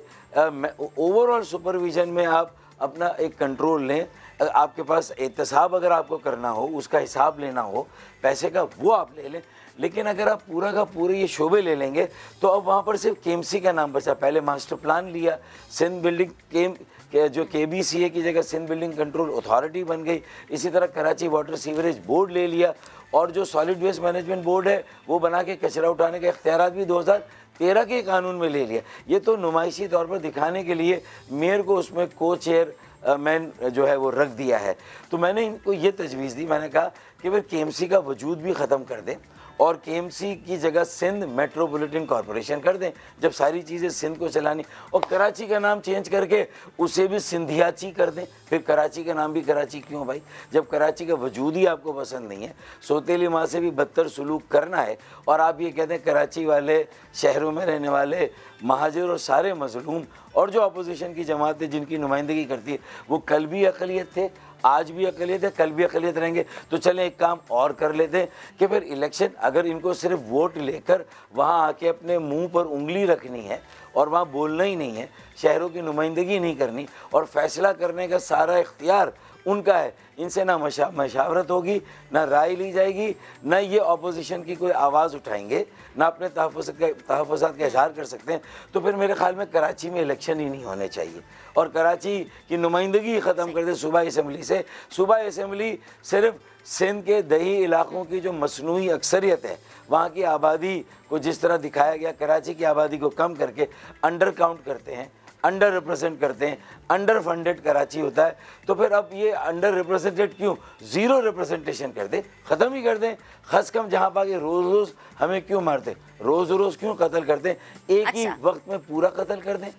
ओवरऑल सुपरविज़न में आप अपना एक कंट्रोल लें। आपके पास एहतसाब अगर आपको करना हो, उसका हिसाब लेना हो पैसे का, वो आप ले लें। लेकिन अगर आप पूरा का पूरे ये शोबे ले लेंगे तो अब वहाँ पर सिर्फ KMC का नाम बचा। पहले मास्टर प्लान लिया, सिंध बिल्डिंग जो KBCA की जगह सिंध बिल्डिंग कंट्रोल अथॉरिटी बन गई। इसी तरह कराची वाटर सीवरेज बोर्ड ले लिया और जो सॉलिड वेस्ट मैनेजमेंट बोर्ड है वो बना के कचरा उठाने का इख्तियारात भी 2013 के कानून में ले लिया। ये तो नुमाइशी तौर पर दिखाने के लिए मेयर को उसमें को-चेयर मैन जो है वो रख दिया है। तो मैंने इनको ये तजवीज़ दी, मैंने कहा कि फिर KMC का वजूद भी ख़त्म कर दें और KMC की जगह सिंध मेट्रोपॉलिटन कॉरपोरेशन कर दें, जब सारी चीज़ें सिंध को चलानी, और कराची का नाम चेंज करके उसे भी सिंधियाची कर दें। फिर कराची का नाम भी कराची क्यों भाई, जब कराची का वजूद ही आपको पसंद नहीं है, सौतेली माँ से भी बदतर सलूक करना है और आप ये कहते हैं कराची वाले, शहरों में रहने वाले महाजिर और सारे मजलूम और जो अपोजिशन की जमातें जिनकी नुमाइंदगी करती है वो कल भी अक़लियत थे, आज भी अक़लियत है, कल भी अक़लियत रहेंगे। तो चलें एक काम और कर लेते हैं कि फिर इलेक्शन, अगर इनको सिर्फ वोट लेकर वहाँ आके अपने मुंह पर उंगली रखनी है और वहाँ बोलना ही नहीं है, शहरों की नुमाइंदगी नहीं करनी और फैसला करने का सारा इख्तियार उनका है, इनसे ना मशावरत होगी, ना राय ली जाएगी, ना ये अपोजिशन की कोई आवाज़ उठाएंगे, ना अपने तहफ़्फ़ुज़ात का इज़हार कर सकते हैं। तो फिर मेरे ख्याल में कराची में इलेक्शन ही नहीं होने चाहिए और कराची की नुमाइंदगी ख़त्म कर दे सूबाई असम्बली से। सूबाई असम्बली सिर्फ सिंध के दही इलाक़ों की जो मसनूई अक्सरियत है, वहाँ की आबादी को जिस तरह दिखाया गया, कराची की आबादी को कम करके अंडर काउंट करते हैं, अंडर रिप्रेजेंट करते हैं, अंडर फंडेड कराची होता है। तो फिर अब ये अंडर रिप्रेजेंटेड क्यों, ज़ीरो रिप्रेजेंटेशन कर दें, ख़त्म ही कर दें। खस कम जहाँ पाके रोज़ रोज़ हमें क्यों मारते, रोज़ रोज़ क्यों कत्ल करते हैं, एक ही वक्त में पूरा कत्ल कर दें।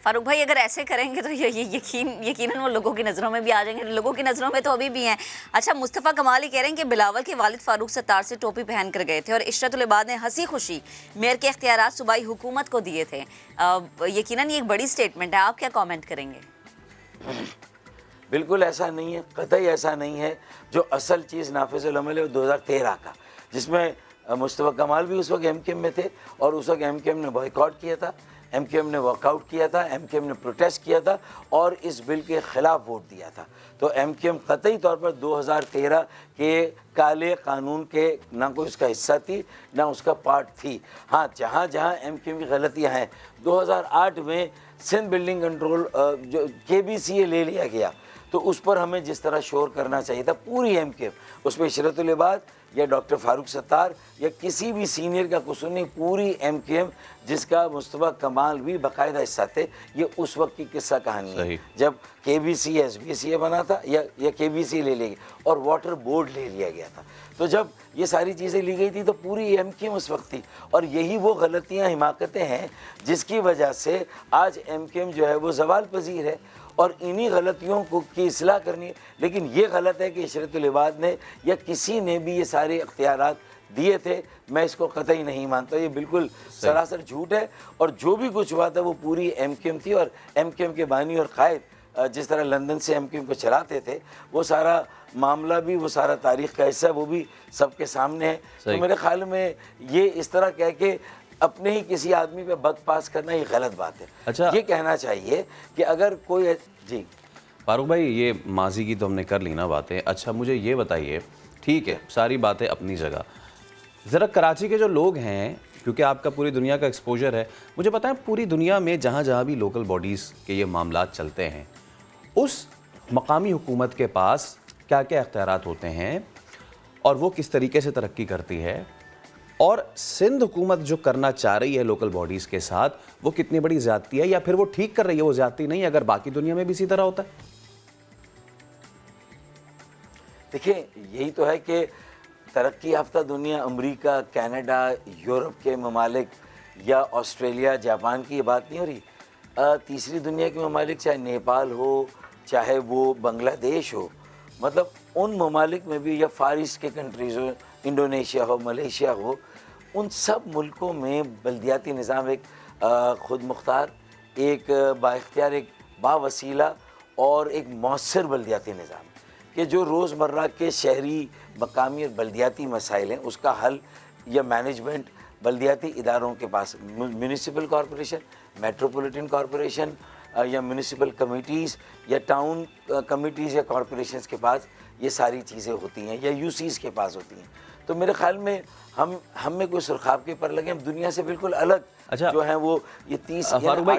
फारूक भाई अगर ऐसे करेंगे तो ये यकीनन वो लोगों की नज़रों में भी आ जाएंगे, लोगों की नज़रों में तो अभी भी हैं। अच्छा, मुस्तफ़ा कमाल ही कह रहे हैं कि बिलावल के वालिद फारूक सत्तार से टोपी पहन कर गए थे और इशरतुल इबाद ने हंसी खुशी मेयर के इख्तियारात सूबाई हुकूमत को दिए थे। यकीनन ये एक बड़ी स्टेटमेंट है, आप क्या कमेंट करेंगे? बिल्कुल ऐसा नहीं है, कतई ऐसा नहीं है। जो असल चीज़ नाफिजुल अमल है 2013 का, जिसमें मुस्तफ़ा कमाल भी उस वक्त एमकेएम में थे और उस वक्त एमकेएम ने बॉयकॉट किया था, एमकेएम ने वॉकआउट किया था, एमकेएम ने प्रोटेस्ट किया था और इस बिल के ख़िलाफ़ वोट दिया था। तो एमकेएम कतई तौर पर 2013 के काले कानून के ना कोई उसका हिस्सा थी ना उसका पार्ट थी। हाँ, जहाँ जहाँ एमकेएम की गलतियाँ हैं, 2008 में सिंध बिल्डिंग कंट्रोल जो KBCA ले लिया गया, तो उस पर हमें जिस तरह शोर करना चाहिए था, पूरी एमकेएम, उसमें इशरतुल इबाद या डॉक्टर फारूक सत्तार या किसी भी सीनियर का कसूर नहीं, पूरी एमकेएम जिसका मुस्तफ़ा कमाल भी बाकायदा हिस्सा थे। ये उस वक्त की किस्सा कहानी है जब KBCA SBCA बना था या KBCA ले लिया गया और वाटर बोर्ड ले लिया गया था। तो जब ये सारी चीज़ें ली गई थी तो पूरी एमकेएम उस वक्त थी और यही वो गलतियाँ हिमाकतें हैं जिसकी वजह से आज एमकेएम जो है वो ज़वाल पजीर है और इन्हीं गलतियों को की इस्लाह करनी है। लेकिन ये गलत है कि इशरतुल इबाद ने या किसी ने भी ये सारे इख्तियारात दिए थे, मैं इसको कतई नहीं मानता। ये बिल्कुल सरासर झूठ है और जो भी कुछ हुआ था वो पूरी एमकेएम थी और एमकेएम के बानी और कायद जिस तरह लंदन से एमकेएम को चलाते थे, वो सारा मामला भी, वो सारा तारीख़ का हिस्सा वो भी सबके सामने है। तो मेरे ख्याल में ये इस तरह कह के अपने ही किसी आदमी पे बग पास करना ये गलत बात है। अच्छा, ये कहना चाहिए कि अगर कोई जी फारूक भाई, ये माजी की तो हमने कर ली ना बातें। अच्छा, मुझे ये बताइए, ठीक है सारी बातें अपनी जगह, ज़रा कराची के जो लोग हैं, क्योंकि आपका पूरी दुनिया का एक्सपोजर है, मुझे बताएं पूरी दुनिया में जहाँ जहाँ भी लोकल बॉडीज़ के ये मामलात चलते हैं, उस मकामी हुकूमत के पास क्या क्या इख्तियारात होते हैं और वो किस तरीके से तरक्की करती है, और सिंध हुकूमत जो करना चाह रही है लोकल बॉडीज़ के साथ, वो कितनी बड़ी ज़्यादती है या फिर वो ठीक कर रही है, वो ज़्यादती नहीं अगर बाकी दुनिया में भी इसी तरह होता है? देखिए, यही तो है कि तरक्की याफ्ता दुनिया, अमेरिका, कनाडा, यूरोप के ममालिक या ऑस्ट्रेलिया, जापान की ये बात नहीं हो रही। तीसरी दुनिया के ममालिक, चाहे नेपाल हो, चाहे वो बांग्लादेश हो, मतलब उन ममालिक में भी, या फार ईस्ट के कंट्रीज़ हो, इंडोनेशिया हो, मलेशिया हो, उन सब मुल्कों में बल्दियाती निज़ाम एक ख़ुद मुख्तार, एक बाइख्तियार, एक बावसीला और एक मौसर बल्दियाती निज़ाम कि जो रोज़मर्रा के शहरी, मकामी और बल्दियाती मसाइल हैं उसका हल या मैनेजमेंट बल्दियाती इदारों के पास, म्यूनिसिपल कॉरपोरेशन, मेट्रोपॉलिटन कॉरपोरेशन या म्यूनिसिपल कमिटीज़ या टाउन कमिटीज़ या कॉरपोरेशंस के पास ये सारी चीज़ें होती हैं, या यूसीज़ के पास होती हैं। तो मेरे ख्याल में हम में कोई सुरखाब के पर लगे, हम दुनिया से बिल्कुल अलग जो है वो ये 30 फारूक भाई,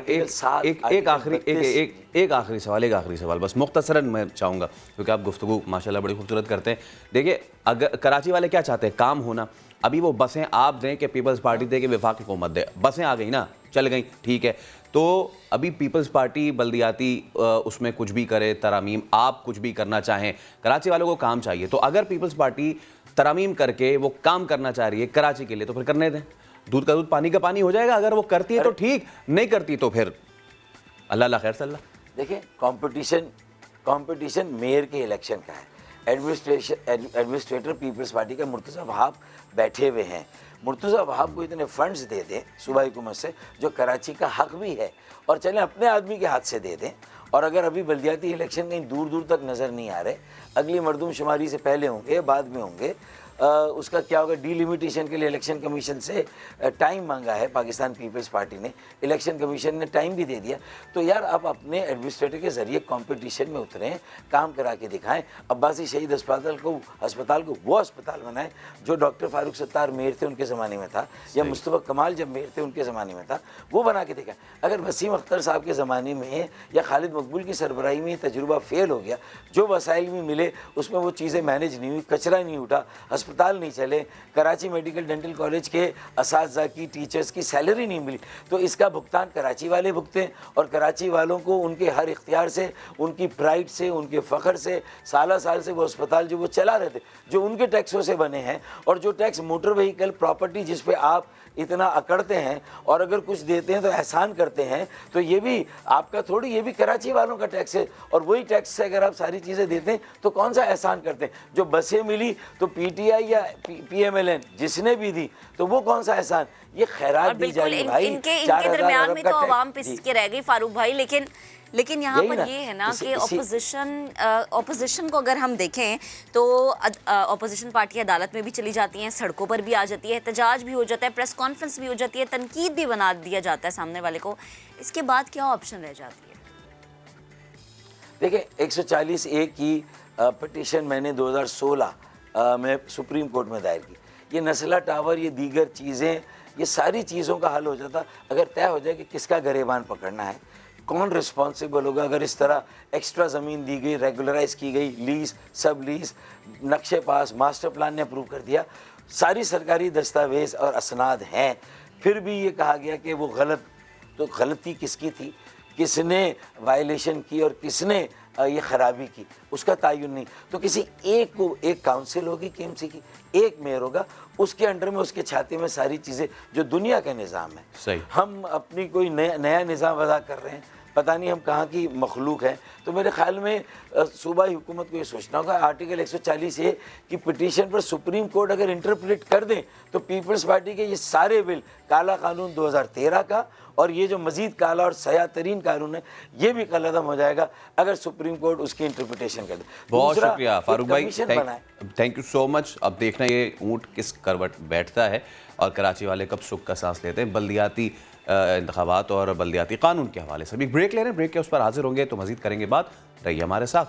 एक आखिरी सवाल बस मुख्तसरन मैं चाहूँगा, क्योंकि आप गुफ्तगू माशाल्लाह बड़ी खूबसूरत करते हैं। देखिए, अगर कराची वाले क्या चाहते हैं, काम होना। अभी वो बसें आप दें कि पीपल्स पार्टी दे कि वफाकी हुकूमत दे, बसें आ गई ना, चल गई, ठीक है। तो अभी पीपल्स पार्टी बल्दियाती उसमें कुछ भी करे, तरामीम, आप कुछ भी करना चाहें, कराची वालों को काम चाहिए। तो अगर पीपल्स पार्टी तरामीम करके वो काम करना चाह रही है कराची के लिए, तो फिर करने दें, दूध का दूध पानी का पानी हो जाएगा। अगर वो करती है तो ठीक, नहीं करती तो फिर अल्लाह खैर सल्ला। देखिए, कंपटीशन मेयर के इलेक्शन का है। एडमिनिस्ट्रेटर पीपल्स पार्टी का मुर्तज़ा वहाब बैठे हुए हैं। मुर्तज़ा वहाब को इतने फंड्स दे दें सूबाई हुकूमत से, जो कराची का हक भी है, और चलें अपने आदमी के हाथ से दे दें। और अगर अभी बल्दियाती इलेक्शन कहीं दूर दूर तक नज़र नहीं आ रहे, अगली मरदूमशुमारी से पहले होंगे, बाद में होंगे, उसका क्या होगा, डीलिमिटेशन के लिए इलेक्शन कमीशन से टाइम मांगा है पाकिस्तान पीपल्स पार्टी ने, इलेक्शन कमीशन ने टाइम भी दे दिया। तो यार आप अपने एडमिनिस्ट्रेटर के ज़रिए कंपटीशन में उतरें, काम करा के दिखाएं। अब्बासी शहीद अस्पताल को वो अस्पताल बनाएं जो डॉक्टर फारूक सत्तार मेयर थे उनके ज़माने में था, या मुस्तफ़ा कमाल जब मेयर थे उनके ज़माने में था, वो बना के दिखाएं। अगर वसीम अख्तर साहब के ज़माने में या खालिद मकबूल की सरबराही में तजुर्बा फेल हो गया, जो वसाइल भी मिले उसमें वो चीज़ें मैनेज नहीं हुई, कचरा नहीं उठा, अस्पताल नहीं चले, कराची मेडिकल डेंटल कॉलेज के असातिज़ा की, टीचर्स की सैलरी नहीं मिली, तो इसका भुगतान कराची वाले भुगतें और कराची वालों को उनके हर इख्तियार से, उनकी प्राइड से, उनके फ़ख्र से साल साल से वो अस्पताल जो वो चला रहे थे, जो उनके टैक्सों से बने हैं, और जो टैक्स मोटर व्हीकल प्रॉपर्टी जिस पे आप इतना अकड़ते हैं और अगर कुछ देते हैं तो एहसान करते हैं, तो ये भी आपका थोड़ी, ये भी कराची वालों का टैक्स है। और वही टैक्स से अगर आप सारी चीज़ें देते हैं तो कौन सा एहसान करते हैं? जो बसें मिली तो पीटीआई या पीएमएलएन जिसने भी दी तो वो कौन सा एहसान? ये खैरात दी जा रही है भाई। इनके दरमियान में तो आवाम पिस के रह गई फारूक भाई, लेकिन यहाँ पर ये है ना कि ऑपोजिशन को अगर हम देखें तो ऑपोजिशन पार्टी अदालत में भी चली जाती हैं, सड़कों पर भी आ जाती है, एहतजाज भी हो जाता है, प्रेस कॉन्फ्रेंस भी हो जाती है, तनकीद भी बना दिया जाता है सामने वाले को। इसके बाद क्या ऑप्शन रह जाती है? देखिए 140A की पिटीशन मैंने 2016 में सुप्रीम कोर्ट में दायर की। ये नस्ला टावर, ये दीगर चीज़ें, ये सारी चीज़ों का हल हो जाता अगर तय हो जाए कि किसका गरेबान पकड़ना है, कौन रिस्पॉन्सिबल होगा। अगर इस तरह एक्स्ट्रा ज़मीन दी गई, रेगुलराइज की गई, लीज, सब लीज, नक्शे पास, मास्टर प्लान ने अप्रूव कर दिया, सारी सरकारी दस्तावेज़ और असनाद हैं, फिर भी ये कहा गया कि वो गलत, तो गलती किसकी थी, किसने वायलेशन की और किसने ये ख़राबी की, उसका तायुन नहीं। तो किसी एक को, एक काउंसिल होगी केएमसी की, एक मेयर होगा, उसके अंडर में, उसके छाते में सारी चीज़ें, जो दुनिया का निज़ाम है। सही। हम अपनी कोई नया निज़ाम वज़ा कर रहे हैं, पता नहीं हम कहाँ की मखलूक हैं। तो मेरे ख्याल में सूबाई हुकूमत को ये सोचना होगा, आर्टिकल 140A की पिटीशन पर सुप्रीम कोर्ट अगर इंटरप्रेट कर दें तो पीपल्स पार्टी के ये सारे बिल, काला कानून 2013 का और ये जो मज़ीद काला और सया तरीन कानून है, ये भी कलअदम हो जाएगा अगर सुप्रीम कोर्ट उसकी इंटरप्रिटेशन कर दे। बहुत शुक्रिया फारूक भाई, थैंक यू सो मच। अब देखना ये ऊँट किस करवट बैठता है और कराची वाले कब सुख का सांस लेते हैं बल्दियाती इंतखाबात और बल्दियाती कानून के हवाले से। अभी ब्रेक ले रहे हैं, ब्रेक के उस पर हाजिर होंगे तो मजीद करेंगे बात। रहिए हमारे साथ।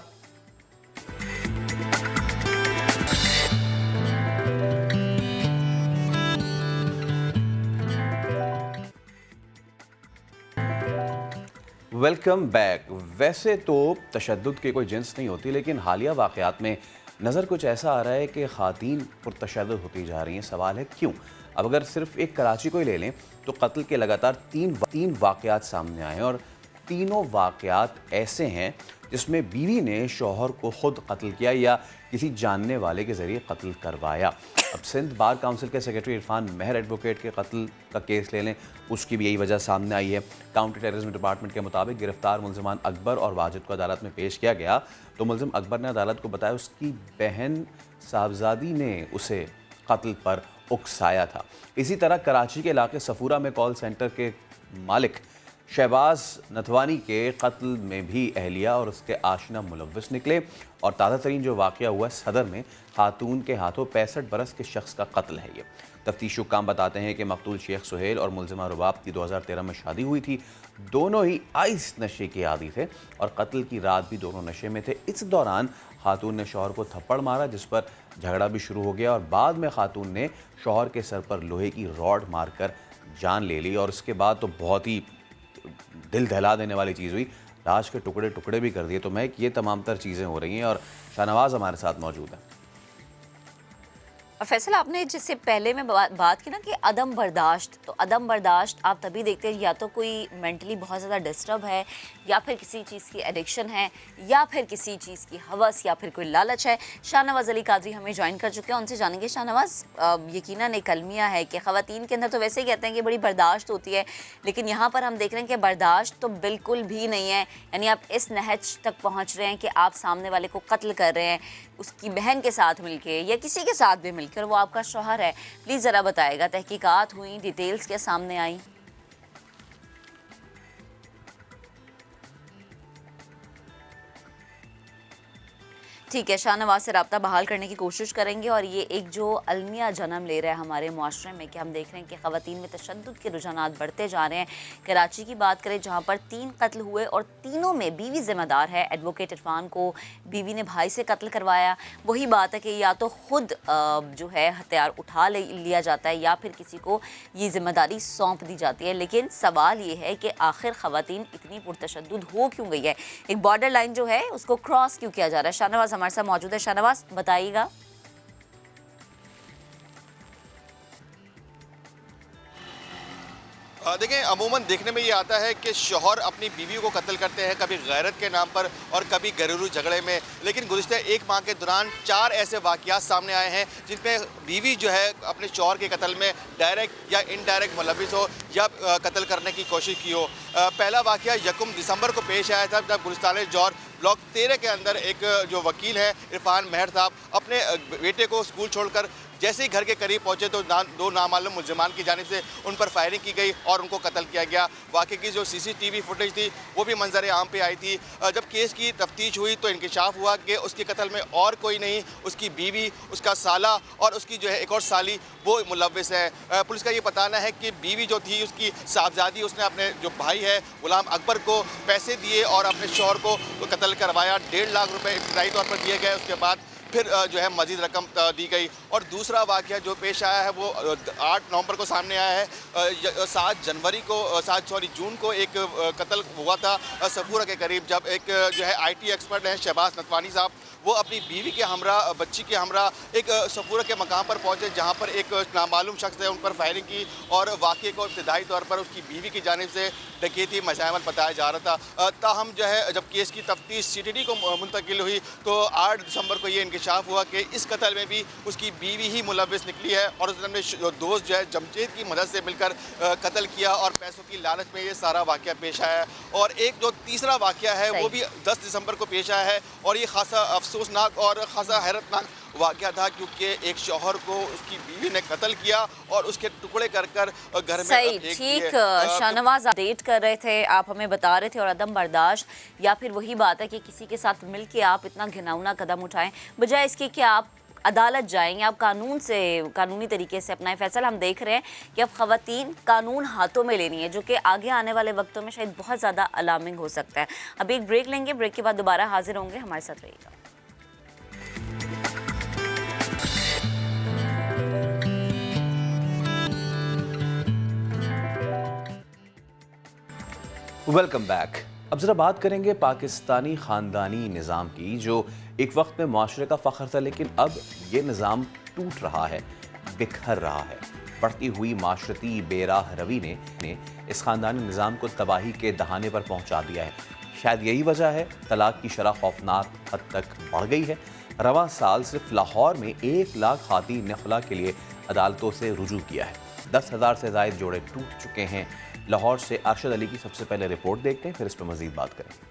Welcome back. वैसे तो तशद्दुद की कोई जिन्स नहीं होती, लेकिन हालिया वाक़यात में नज़र कुछ ऐसा आ रहा है कि ख़ातीन पुरतशद्दुद होती जा रही हैं। सवाल है क्यों? अब अगर सिर्फ एक कराची को ही ले लें तो कत्ल के लगातार तीन वाक़यात सामने आए हैं और तीनों वाक़यात ऐसे हैं जिसमें बीवी ने शौहर को ख़ुद कत्ल किया या किसी जानने वाले के ज़रिए कत्ल करवाया। अब सिंध बार काउंसिल के सेक्रेटरी इरफान महर एडवोकेट के कत्ल का केस ले लें, उसकी भी यही वजह सामने आई है। काउंटर टेररिज्म डिपार्टमेंट के मुताबिक गिरफ्तार मुलजमान अकबर और वाजिद को अदालत में पेश किया गया तो मुलजिम अकबर ने अदालत को बताया उसकी बहन साहबजादी ने उसे कत्ल पर उकसाया था। इसी तरह कराची के इलाके सफूरा में कॉल सेंटर के मालिक शहबाज नथवानी के कत्ल में भी अहलिया और उसके आशना मुलव्वस निकले। और ताज़ा तरीन जो वाक़या हुआ सदर में खातून के हाथों 65 बरस के शख्स का कत्ल है। ये तफ्तीश हुक्काम बताते हैं कि मकतूल शेख सुहेल और मुलजिमा रुबाब की 2013 में शादी हुई थी। दोनों ही आइस नशे के आदी थे और कत्ल की रात भी दोनों नशे में थे। इस दौरान खातून ने शौहर को थप्पड़ मारा जिस पर झगड़ा भी शुरू हो गया और बाद में खातून ने शौहर के सर पर लोहे की रॉड मारकर जान ले ली। और उसके बाद तो बहुत ही दिल दहला देने वाली चीज़ हुई, लाश के टुकड़े टुकड़े भी कर दिए। तो मैं ये तमाम तर चीज़ें हो रही हैं और शाहनवाज हमारे साथ मौजूद है। और फैसल, आपने जिससे पहले में बात की ना कि अदम बर्दाश्त, तो अदम बर्दाश्त आप तभी देखते हैं या तो कोई मेंटली बहुत ज़्यादा डिस्टर्ब है या फिर किसी चीज़ की एडिक्शन है या फिर किसी चीज़ की हवस या फिर कोई लालच है। शाहनवाज अली कादरी हमें ज्वाइन कर चुके हैं, उनसे जानेंगे। शाहनवाज, यकीनन एक अलमिया है कि ख़वातीन के अंदर तो वैसे ही कहते हैं कि बड़ी बर्दाश्त होती है, लेकिन यहाँ पर हम देख रहे हैं कि बर्दाश्त तो बिल्कुल भी नहीं है। यानी आप इस नहज तक पहुँच रहे हैं कि आप सामने वाले को कत्ल कर रहे हैं उसकी बहन के साथ मिलके या किसी के साथ भी मिलकर, वो आपका शौहर है। प्लीज़ ज़रा बताएगा, तहकीकात हुई, डिटेल्स क्या सामने आई? ठीक है, शाहनवाज से रब्ता बहाल करने की कोशिश करेंगे। और ये एक जो अलमिया जन्म ले रहा है हमारे मुआशरे में कि हम देख रहे हैं कि ख़वातीन में तशद्दुद के रुझानात बढ़ते जा रहे हैं। कराची की बात करें जहाँ पर 3 कत्ल हुए और तीनों में बीवी ज़िम्मेदार है। एडवोकेट इरफान को बीवी ने भाई से कत्ल करवाया। वही बात है कि या तो ख़ुद जो है हथियार उठा लिया जाता है या फिर किसी को ये ज़िम्मेदारी सौंप दी जाती है। लेकिन सवाल ये है कि आखिर ख़वातीन इतनी पुरतशद्दुद हो क्यों गई है? एक बॉर्डर लाइन जो है उसको क्रॉस क्यों किया जा रहा है? शाहनवाज हमारे साथ मौजूद है। शाहनवाज, बताइएगा। देखें, अमूमन देखने में ये आता है कि शौहर अपनी बीवी को कत्ल करते हैं, कभी गैरत के नाम पर और कभी घरेलू झगड़े में। लेकिन गुज़िश्ता 1 माह के दौरान 4 ऐसे वाक़यात सामने आए हैं जिनमें बीवी जो है अपने शौहर के कत्ल में डायरेक्ट या इनडायरेक्ट मुलविस हो या कत्ल करने की कोशिश की हो। पहला वाक़या 1 दिसंबर को पेश आया था, जब गुलिस्तान जौहर ब्लॉक 13 के अंदर एक जो वकील है इरफान मेहर साहब अपने बेटे को स्कूल छोड़कर जैसे ही घर के करीब पहुंचे तो 2 नामालूम मुलजमान की जानिब से उन पर फायरिंग की गई और उनको कत्ल किया गया। वाक़े की जो CCTV फुटेज थी वो भी मंजर आम पे आई थी। जब केस की तफ्तीश हुई तो इंकशाफ हुआ कि उसके कत्ल में और कोई नहीं, उसकी बीवी, उसका साला और उसकी जो है एक और साली वो मुलविस है। पुलिस का ये बताना है कि बीवी जो थी उसकी साहबजादी, उसने अपने जो भाई है गुलाम अकबर को पैसे दिए और अपने शौहर को कत्ल करवाया। 1.5 लाख रुपए इब्तदाई तौर पर दिए गए, उसके बाद फिर जो है मजीद रकम दी गई। और दूसरा वाक़या जो पेश आया है वो 8 नवंबर को सामने आया है। 7 जून को एक कत्ल हुआ था सफूरा के करीब, जब एक जो है IT एक्सपर्ट हैं शहबाज नतवानी साहब, वो अपनी बीवी के हमरा, बच्ची के हमरा एक सफूरा के मकाम पर पहुंचे जहां पर एक नामालूम शख्स है उन पर फायरिंग की और वाक़े को इब्तदाई तौर पर उसकी बीवी की जानिब से डकैती मज़ामत बताया जा रहा था। ताहम जो है जब केस की तफ्तीश CTD को मुंतकिल हुई तो 8 दिसंबर को ये इंकशाफ हुआ कि इस कत्ल में भी उसकी बीवी ही मुलविस निकली है और उसने अपने दोस्त जो है जमशेद की मदद से मिलकर कत्ल किया और पैसों की लालच में ये सारा वाक़या पेश आया है। और एक जो तीसरा वाक़या है वो भी 10 दिसंबर को पेश आया है और ये खासा अफसोसनाक और खासा हैरतनाक वाक़या था, क्योंकि एक शौहर को उसकी बीवी ने कत्ल किया और उसके टुकड़े कर कर घर में ठीक। शाहनवाज अपडेट कर रहे थे, आप हमें बता रहे थे, और अदम बर्दाश्त या फिर वही बात है कि किसी के साथ मिल के आप इतना घिनौना कदम उठाएं बजाय इसके कि आप अदालत जाएंगे, आप कानूनी तरीके से अपनाएं। फैसल, हम देख रहे हैं कि अब ख़वातीन कानून हाथों में लेनी है, जो कि आगे आने वाले वक्तों में शायद बहुत ज़्यादा अलार्मिंग हो सकता है। अभी एक ब्रेक लेंगे, ब्रेक के बाद दोबारा हाजिर होंगे, हमारे साथ रहिएगा। Welcome back. अब ज़रा बात करेंगे पाकिस्तानी ख़ानदानी निज़ाम की, जो एक वक्त में माशरे का फ़ख्र था, लेकिन अब ये निज़ाम टूट रहा है, बिखर रहा है। बढ़ती हुई माशरती बेराह रवी ने इस ख़ानदानी निज़ाम को तबाही के दहाने पर पहुँचा दिया है। शायद यही वजह है तलाक की शरह खौफनाक हद तक बढ़ गई है। रवां साल सिर्फ लाहौर में 1 लाख ख़ातीन ने खुला के लिए अदालतों से रुजू किया है। 10,000 से ज़ायद जोड़े टूट चुके हैं। लाहौर से अरशद अली की सबसे पहले रिपोर्ट देखते हैं, फिर इस पर मज़ीद बात करेंगे।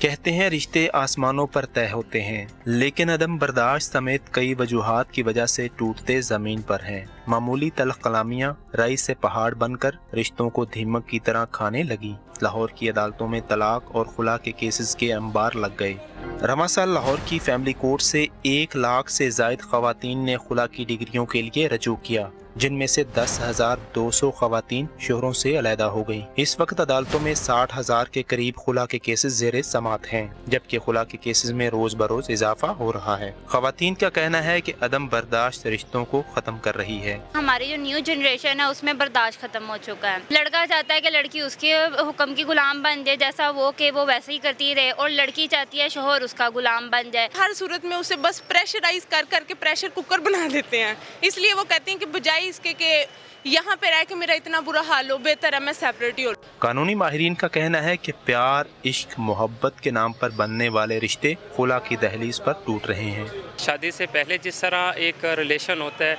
कहते हैं रिश्ते आसमानों पर तय होते हैं, लेकिन अदम बर्दाश्त समेत कई वजूहात की वजह से टूटते ज़मीन पर हैं। मामूली तल्ख कलामियाँ राई से पहाड़ बनकर रिश्तों को दीमक की तरह खाने लगी। लाहौर की अदालतों में तलाक और खुला के केसेस के अंबार लग गए। रवां साल लाहौर की फैमिली कोर्ट से 1 लाख से ज़ायद ख़वातीन ने खुला की डिग्रियों के लिए रजू किया, जिनमें से 10,200 ख़वातीन शोहरों से अलहदा हो गई। इस वक्त अदालतों में 60,000 के करीब खुला के केसेस ज़ेरे समात हैं, जबकि खुला के केसेस में रोज बरोज इजाफा हो रहा है। ख़वातीन का कहना है कि अदम बर्दाश्त रिश्तों को ख़त्म कर रही है। हमारी जो न्यू जनरेशन है उसमें बर्दाश्त खत्म हो चुका है। लड़का चाहता है कि लड़की उसके हुक्म की गुलाम बन जाए, जैसा वो कि वो वैसे ही करती रहे, और लड़की चाहती है शोहर उसका गुलाम बन जाए। हर सूरत में उसे बस प्रेशराइज कर करके प्रेशर कुकर बना देते हैं। इसलिए वो कहते हैं कि बजाय इसके कि यहाँ पे रह के मेरा इतना बुरा हाल हो, बेहतर है मैं सेपरेट ही हो। कानूनी माहिरीन का कहना है कि प्यार, इश्क, मोहब्बत के नाम पर बनने वाले रिश्ते खुला की दहलीज पर टूट रहे हैं। शादी से पहले जिस तरह एक रिलेशन होता है,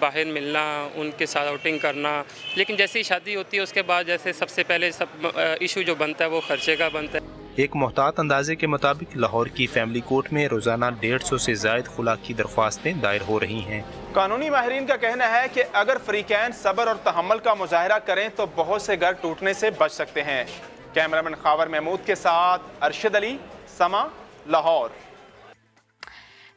बाहर मिलना, उनके साथ आउटिंग करना, लेकिन जैसे ही शादी होती है उसके बाद जैसे सबसे पहले सब इशू जो बनता है वो खर्चे का बनता है। एक मोहतात अंदाजे के मुताबिक लाहौर की फैमिली कोर्ट में रोजाना 150 से ज़ायद खुला की दरख्वास्तें दायर हो रही हैं। कानूनी माहिरीन का कहना है कि अगर फ्रीकैन सब्र और तहम्मुल का मुजाहरा करें तो बहुत से घर टूटने से बच सकते हैं। कैमरामैन खावर महमूद के साथ अरशद अली, समा, लाहौर।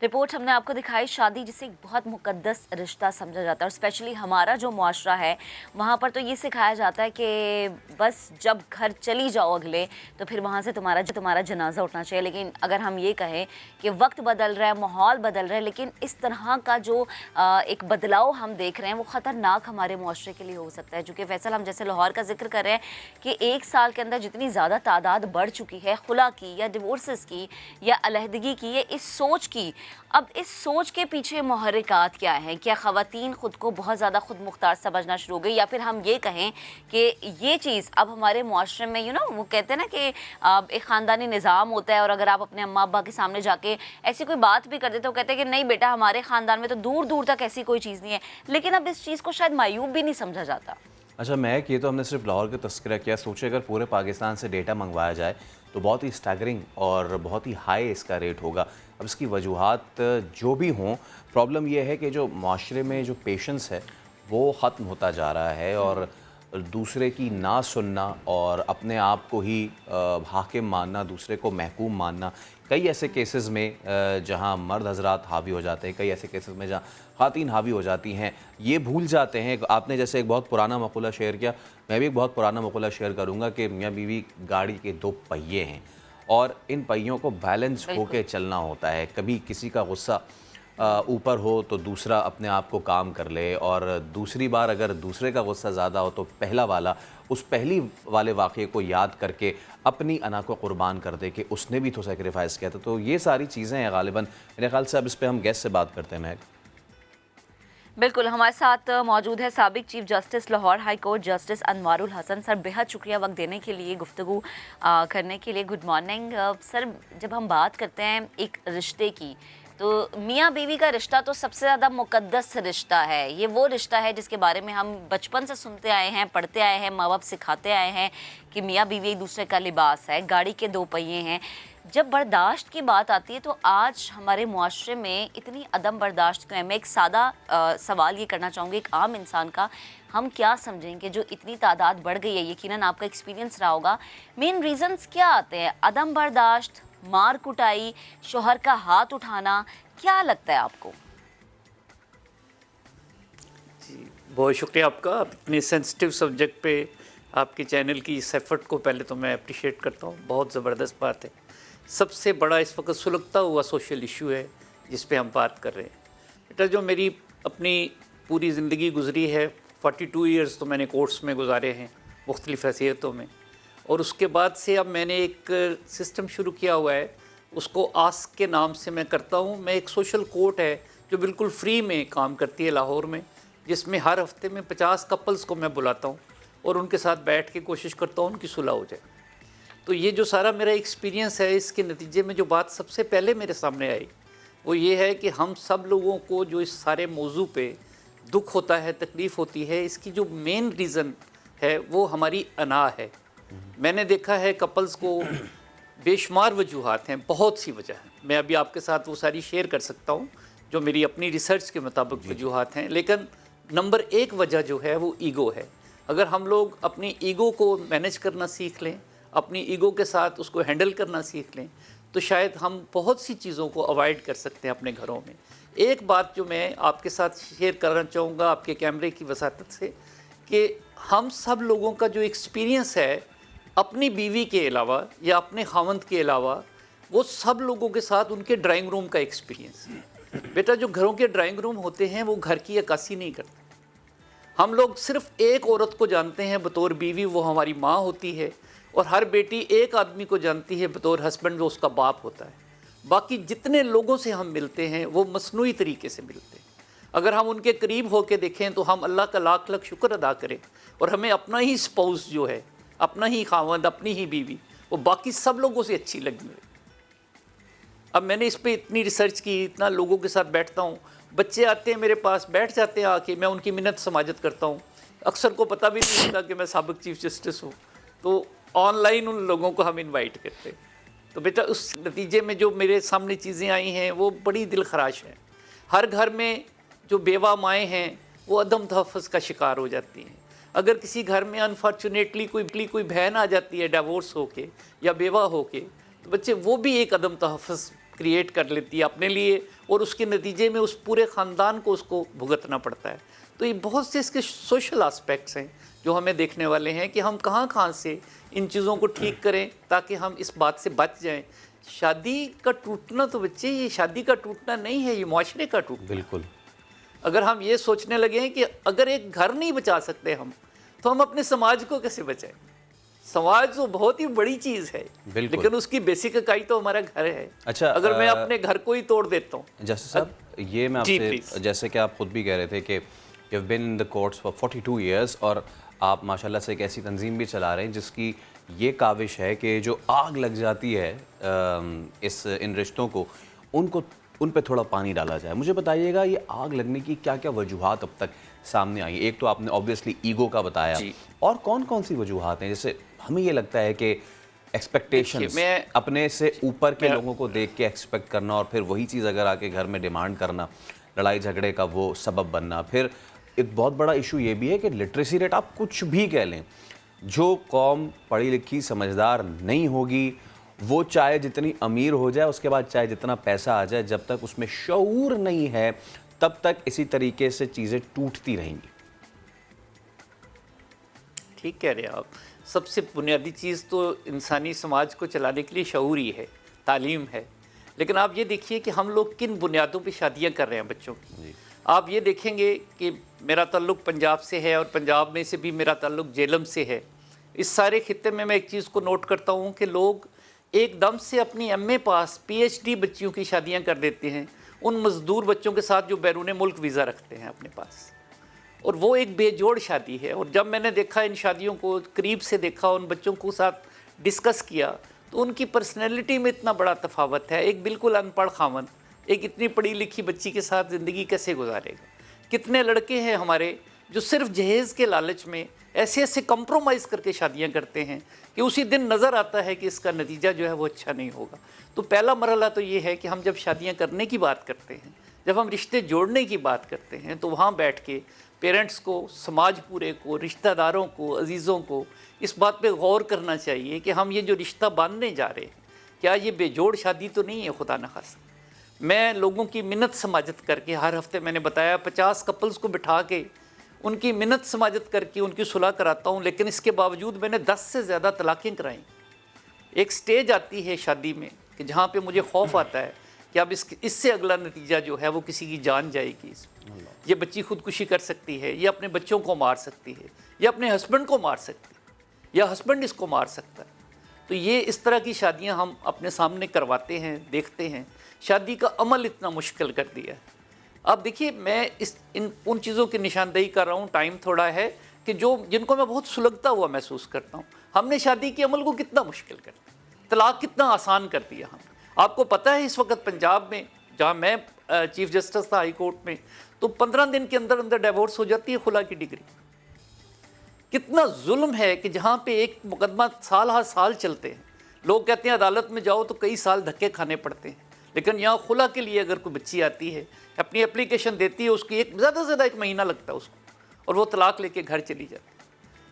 रिपोर्ट हमने आपको दिखाई। शादी जिसे एक बहुत मुकद्दस रिश्ता समझा जाता है, और स्पेशली हमारा जो मुआशरा है वहाँ पर तो ये सिखाया जाता है कि बस जब घर चली जाओ अगले तो फिर वहाँ से तुम्हारा जनाजा उठना चाहिए। लेकिन अगर हम ये कहें कि वक्त बदल रहा है, माहौल बदल रहा है, लेकिन इस तरह का जो एक बदलाव हम देख रहे हैं वो ख़तरनाक हमारे मुआशरे के लिए हो सकता है। चूँकि फैसल, हम जैसे लाहौर का जिक्र कर रहे हैं कि 1 साल के अंदर जितनी ज़्यादा तादाद बढ़ चुकी है खुला की या डिवोर्सेस की या अलहदगी की, या इस सोच की अब इस सोच के पीछे मुहर्रिकात क्या हैं? क्या ख़वातीन ख़ुद को बहुत ज़्यादा खुद मुख्तार समझना शुरू हो गई, या फिर हम ये कहें कि ये चीज़ अब हमारे मुआशरे में वो कहते हैं ना कि एक ख़ानदानी निज़ाम होता है, और अगर आप अपने अम्मा अब्बा के सामने जाके ऐसी कोई बात भी कर देते हो, कहते हैं कि नहीं बेटा हमारे ख़ानदान में तो दूर दूर तक ऐसी कोई चीज़ नहीं है, लेकिन अब इस चीज़ को शायद मायूब भी नहीं समझा जाता। अच्छा महक, ये तो हमने सिर्फ लाहौर का तस्करा किया, सोचे अगर पूरे पाकिस्तान से डेटा मंगवाया जाए तो बहुत ही स्टैगरिंग और बहुत ही हाई इसका रेट होगा। अब इसकी वजूहात जो भी हों, प्रॉब्लम ये है कि जो माशरे में जो पेशेंस है वो ख़त्म होता जा रहा है, और दूसरे की ना सुनना और अपने आप को ही हाकिम मानना, दूसरे को महकूम मानना, कई ऐसे केसेस में जहां मर्द हजरात हावी हो जाते हैं, कई ऐसे केसेस में जहां ख़ातीन हावी हो जाती हैं, ये भूल जाते हैं। आपने जैसे एक बहुत पुराना मक़ूला शेयर किया, मैं भी एक बहुत पुराना मक़ूला शेयर करूँगा कि मियाँ बीवी गाड़ी के दो पहिए हैं और इन पहियों को बैलेंस होकर चलना होता है। कभी किसी का गुस्सा ऊपर हो तो दूसरा अपने आप को काम कर ले, और दूसरी बार अगर दूसरे का गुस्सा ज़्यादा हो तो पहला वाला उस पहली वाले वाक़े को याद करके अपनी अना को कुर्बान कर दे कि उसने भी तो सेक्रीफाइस किया था। तो ये सारी चीज़ें हैं ग़ालिबन, मेरे ख्याल से अब इस पर हम गेस्ट से बात करते हैं। महक, बिल्कुल, हमारे साथ मौजूद है साबिक chief justice Lahore high court justice Anwarul Hasan sir. बेहद शुक्रिया वक्त देने के लिए, गुफ्तगू करने के लिए। Good morning sir. जब हम बात करते हैं एक रिश्ते की, तो मियाँ बीवी का रिश्ता तो सबसे ज़्यादा मुक़द्दस रिश्ता है। ये वो रिश्ता है जिसके बारे में हम बचपन से सुनते आए हैं, पढ़ते आए हैं, माँ बाप सिखाते आए हैं कि मियाँ बीवी एक दूसरे का लिबास है, गाड़ी के दो पहिए हैं। जब बर्दाश्त की बात आती है तो आज हमारे मुआशरे में इतनी अदम बर्दाश्त क्यों है? मैं एक सादा सवाल ये करना चाहूँगी एक आम इंसान का, हम क्या समझेंगे जो इतनी तादाद बढ़ गई है? यकीनन आपका एक्सपीरियंस रहा होगा, मेन रीज़न्स क्या आते हैं? अदम बर्दाश्त, मार कुटाई, शोहर का हाथ उठाना, क्या लगता है आपको? जी बहुत शुक्रिया आपका, इतने सेंसिटिव सब्जेक्ट पे आपके चैनल की इस एफर्ट को पहले तो मैं अप्रिशिएट करता हूँ। बहुत ज़बरदस्त बात है। सबसे बड़ा इस वक्त सुलगता हुआ सोशल इशू है जिस पे हम बात कर रहे हैं। बेटा, जो मेरी अपनी पूरी ज़िंदगी गुजरी है, 42 ईयर्स तो मैंने कोर्ट्स में गुजारे हैं मुख्तलिफ़ हैसियतों में, और उसके बाद से अब मैंने एक सिस्टम शुरू किया हुआ है, उसको आस्क के नाम से मैं करता हूँ। मैं एक सोशल कोर्ट है जो बिल्कुल फ्री में काम करती है लाहौर में, जिसमें हर हफ्ते में 50 कपल्स को मैं बुलाता हूँ और उनके साथ बैठ के कोशिश करता हूँ उनकी सुलह हो जाए। तो ये जो सारा मेरा एक्सपीरियंस है, इसके नतीजे में जो बात सबसे पहले मेरे सामने आई वो ये है कि हम सब लोगों को जो इस सारे मौजू पे दुख होता है, तकलीफ़ होती है, इसकी जो मेन रीज़न है वो हमारी अना है। मैंने देखा है कपल्स को बेशुमार वजूहात हैं, बहुत सी वजह हैं। मैं अभी आपके साथ वो सारी शेयर कर सकता हूँ जो मेरी अपनी रिसर्च के मुताबिक वजूहात हैं, लेकिन नंबर 1 वजह जो है वो ईगो है। अगर हम लोग अपनी ईगो को मैनेज करना सीख लें, अपनी ईगो के साथ उसको हैंडल करना सीख लें, तो शायद हम बहुत सी चीज़ों को अवॉइड कर सकते हैं अपने घरों में। एक बात जो मैं आपके साथ शेयर करना चाहूँगा आपके कैमरे की वसातत से, कि हम सब लोगों का जो एक्सपीरियंस है अपनी बीवी के अलावा या अपने खावंद के अलावा, वो सब लोगों के साथ उनके ड्राइंग रूम का एक्सपीरियंस है। बेटा, जो घरों के ड्राइंग रूम होते हैं वो घर की अक्कासी नहीं करते। हम लोग सिर्फ एक औरत को जानते हैं बतौर बीवी, वो हमारी माँ होती है, और हर बेटी एक आदमी को जानती है बतौर हस्बैंड, वो उसका बाप होता है। बाकी जितने लोगों से हम मिलते हैं वो मसनूई तरीके से मिलते हैं। अगर हम उनके करीब होकर देखें तो हम अल्लाह का लाख लाख शुक्र अदा करें, और हमें अपना ही स्पाउस जो है, अपना ही खावंद, अपनी ही बीवी, वो बाकी सब लोगों से अच्छी लगी है। अब मैंने इस पर इतनी रिसर्च की, इतना लोगों के साथ बैठता हूँ, बच्चे आते हैं मेरे पास, बैठ जाते हैं आके, मैं उनकी मिन्नत समाजत करता हूँ। अक्सर को पता भी नहीं होता कि मैं साबिक चीफ जस्टिस हूँ, तो ऑनलाइन उन लोगों को हम इनवाइट करते हैं। तो बेटा, उस नतीजे में जो मेरे सामने चीज़ें आई हैं वो बड़ी दिल खराश हैं। हर घर में जो बेवा माएँ हैं वो अदम तहफ़्फ़ुज़ का शिकार हो जाती हैं। अगर किसी घर में अनफॉर्चुनेटली कोई बहन आ जाती है डिवोर्स होके या बेवा होके, तो बच्चे वो भी एक अदम तहफ़्फ़ुज़ क्रिएट कर लेती है अपने लिए, और उसके नतीजे में उस पूरे ख़ानदान को उसको भुगतना पड़ता है। तो ये बहुत से इसके सोशल आस्पेक्ट्स हैं जो हमें देखने वाले हैं कि हम कहाँ से इन चीज़ों को ठीक करें ताकि हम इस बात से बच जाएं। शादी का टूटना तो बच्चे, ये शादी का टूटना नहीं है, ये मुआशरे का टूटना। बिल्कुल। अगर हम ये सोचने लगे हैं कि अगर एक घर नहीं बचा सकते हम, तो हम अपने समाज को कैसे बचाएं? समाज तो बहुत ही बड़ी चीज है, बिल्कुल। लेकिन उसकी बेसिक इकाई तो हमारा घर है। अच्छा, अगर मैं अपने घर को ही तोड़ देता हूँ। जैसे साहब, ये मैं जी, आपसे, प्लीज। जैसे कि आप खुद भी कह रहे थे कि you have been in the courts for 42 years और आप माशाल्लाह से एक ऐसी तंजीम भी चला रहे हैं जिसकी ये काविश है कि जो आग लग जाती है इन रिश्तों को, उन पे थोड़ा पानी डाला जाए। मुझे बताइएगा ये आग लगने की क्या क्या वजूहात अब तक सामने आई? एक तो आपने ऑब्वियसली ईगो का बताया, और कौन कौन सी वजूहात हैं? जैसे हमें ये लगता है कि एक्सपेक्टेशंस, अपने से ऊपर के लोगों को देख के एक्सपेक्ट करना और फिर वही चीज़ अगर आके घर में डिमांड करना, लड़ाई झगड़े का वो सबब बनना। फिर एक बहुत बड़ा इशू ये भी है कि लिटरेसी रेट, आप कुछ भी कह लें, जो कौम पढ़ी लिखी समझदार नहीं होगी वो चाहे जितनी अमीर हो जाए, उसके बाद चाहे जितना पैसा आ जाए, जब तक उसमें शऊर नहीं है तब तक इसी तरीके से चीज़ें टूटती रहेंगी। ठीक कह रहे हैं आप। सबसे बुनियादी चीज़ तो इंसानी समाज को चलाने के लिए शऊर ही है, तालीम है। लेकिन आप ये देखिए कि हम लोग किन बुनियादों पे शादियां कर रहे हैं बच्चों की। आप ये देखेंगे कि मेरा ताल्लुक़ पंजाब से है और पंजाब में से भी मेरा ताल्लुक़ जेलम से है। इस सारे खित्ते में मैं एक चीज़ को नोट करता हूँ कि लोग एकदम से अपनी एमए पास पीएचडी बच्चियों की शादियाँ कर देते हैं उन मज़दूर बच्चों के साथ जो बैरून मुल्क वीज़ा रखते हैं अपने पास, और वो एक बेजोड़ शादी है। और जब मैंने देखा इन शादियों को करीब से देखा, उन बच्चों को साथ डिस्कस किया, तो उनकी पर्सनैलिटी में इतना बड़ा तफावत है। एक बिल्कुल अनपढ़ खामन एक इतनी पढ़ी लिखी बच्ची के साथ ज़िंदगी कैसे गुजारेगा? कितने लड़के हैं हमारे जो सिर्फ जहेज़ के लालच में ऐसे ऐसे कंप्रोमाइज़ करके शादियां करते हैं कि उसी दिन नज़र आता है कि इसका नतीजा जो है वो अच्छा नहीं होगा। तो पहला मरहला तो ये है कि हम जब शादियां करने की बात करते हैं, जब हम रिश्ते जोड़ने की बात करते हैं, तो वहाँ बैठ के पेरेंट्स को, समाज पूरे को, रिश्तेदारों को, अजीज़ों को इस बात पे गौर करना चाहिए कि हम ये जो रिश्ता बांधने जा रहे हैं, क्या ये बेजोड़ शादी तो नहीं है? खुदा न खास्ता। मैं लोगों की मिन्नत समाजत करके, हर हफ्ते मैंने बताया 50 कपल्स को बिठा के उनकी मिन्नत समाजत करके उनकी सुलह कराता हूँ, लेकिन इसके बावजूद मैंने 10 से ज़्यादा तलाक़ें कराई। एक स्टेज आती है शादी में कि जहाँ पे मुझे खौफ आता है कि अब इससे अगला नतीजा जो है वो किसी की जान जाएगी। ये बच्ची खुदकुशी कर सकती है, ये अपने बच्चों को मार सकती है, या अपने हस्बैंड को मार सकती है, या हस्बैंड इसको मार सकता है। तो ये इस तरह की शादियां हम अपने सामने करवाते हैं, देखते हैं। शादी का अमल इतना मुश्किल कर दिया है। अब देखिए, मैं उन चीज़ों की निशानदेही कर रहा हूँ, टाइम थोड़ा है, कि जिनको मैं बहुत सुलगता हुआ महसूस करता हूँ। हमने शादी के अमल को कितना मुश्किल कर दिया, तलाक कितना आसान कर दिया हम। आपको पता है इस वक्त पंजाब में, जहाँ मैं चीफ जस्टिस था हाई कोर्ट में, तो 15 दिन के अंदर अंदर डिवोर्स हो जाती है खुला की डिग्री। कितना जुल्म है कि जहाँ पे एक मुकदमा साल हर साल चलते हैं, लोग कहते हैं अदालत में जाओ तो कई साल धक्के खाने पड़ते हैं, लेकिन यहाँ खुला के लिए अगर कोई बच्ची आती है, अपनी एप्लीकेशन देती है, उसकी ज़्यादा से ज़्यादा 1 महीना लगता है उसको, और वो तलाक लेके घर चली जाती है।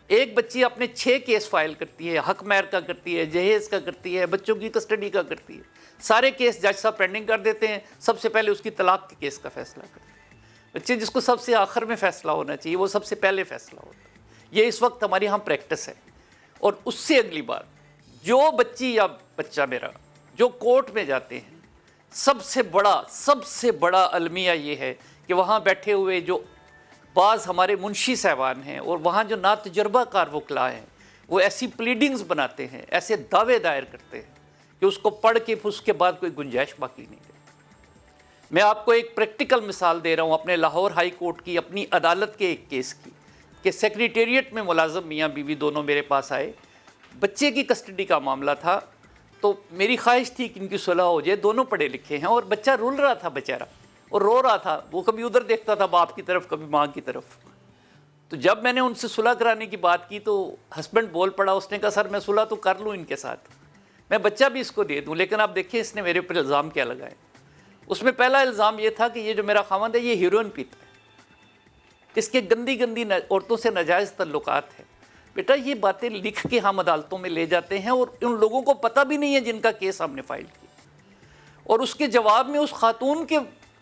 एक बच्ची अपने 6 केस फाइल करती है, हक महर का करती है, जहेज़ का करती है, बच्चों की कस्टडी का करती है। सारे केस जज साहब पेंडिंग कर देते हैं, सबसे पहले उसकी तलाक के केस का फैसला करते हैं। बच्चे जिसको सबसे आखिर में फ़ैसला होना चाहिए, वो सबसे पहले फ़ैसला होता है। ये इस वक्त हमारे यहाँ प्रैक्टिस है। और उससे अगली बात, जो बच्ची या बच्चा मेरा जो कोर्ट में जाते हैं, सबसे बड़ा अलमिया ये है कि वहाँ बैठे हुए जो बाज़ हमारे मुंशी साहबान हैं और वहाँ जो ना तजुर्बाकार वकला हैं, वो ऐसी प्लीडिंग्स बनाते हैं, ऐसे दावे दायर करते हैं कि उसको पढ़ के फिर उसके बाद कोई गुंजाइश बाकी नहीं रहती। मैं आपको एक प्रैक्टिकल मिसाल दे रहा हूँ अपने लाहौर हाई कोर्ट की, अपनी अदालत के एक केस की, कि सेक्रेटेरिएट में मुलाजिम मियाँ बीवी दोनों मेरे पास आए। बच्चे की कस्टडी का मामला था, तो मेरी ख्वाहिश थी कि इनकी सुलह हो जाए। दोनों पढ़े लिखे हैं और बच्चा रुल रहा था बेचारा और रो रहा था। वो कभी उधर देखता था बाप की तरफ, कभी माँ की तरफ। तो जब मैंने उनसे सुलह कराने की बात की तो हस्बैंड बोल पड़ा, उसने कहा सर मैं सुलह तो कर लूँ इनके साथ, मैं बच्चा भी इसको दे दूँ, लेकिन आप देखिए इसने मेरे ऊपर इल्ज़ाम क्या लगाए। उसमें पहला इल्ज़ाम ये था कि ये जो मेरा खामद है ये हीरोइन पीता है, इसके गंदी गंदी औरतों से नाजायज़ तल्लुकात है। बेटा ये बातें लिख के हम अदालतों में ले जाते हैं और उन लोगों को पता भी नहीं है जिनका केस हमने फाइल किया। और उसके जवाब में उस खातून के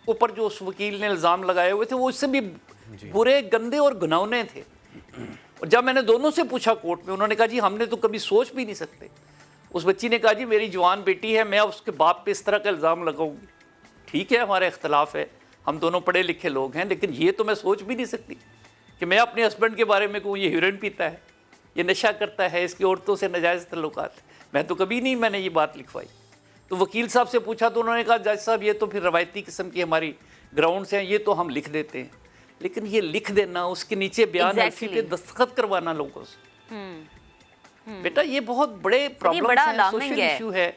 ऊपर जो उस वकील ने इल्ज़ाम लगाए हुए थे वो इससे भी बुरे, गंदे और घिनौने थे। और जब मैंने दोनों से पूछा कोर्ट में, उन्होंने कहा जी हमने तो कभी सोच भी नहीं सकते। उस बच्ची ने कहा जी मेरी जवान बेटी है, मैं उसके बाप पे इस तरह का इल्ज़ाम लगाऊंगी। ठीक है, हमारा इख्तलाफ है, हम दोनों पढ़े लिखे लोग हैं, लेकिन ये तो मैं सोच भी नहीं सकती कि मैं अपने हस्बैंड के बारे में कहूँ ये हीरोइन पीता है। ये नशा करता है, इसकी औरतों से नाजायज़ तल्लुकात है। मैं तो कभी नहीं मैंने ये बात लिखवाई। तो वकील साहब से पूछा तो उन्होंने कहा जज साहब ये तो फिर रवायती किस्म की हमारी ग्राउंड्स हैं, ये तो हम लिख देते हैं। लेकिन ये लिख देना, उसके नीचे बयान अल्फी पे दस्तखत करवाना लोगों से, बेटा ये बहुत बड़े प्रॉब्लम है, सोशल इशू है।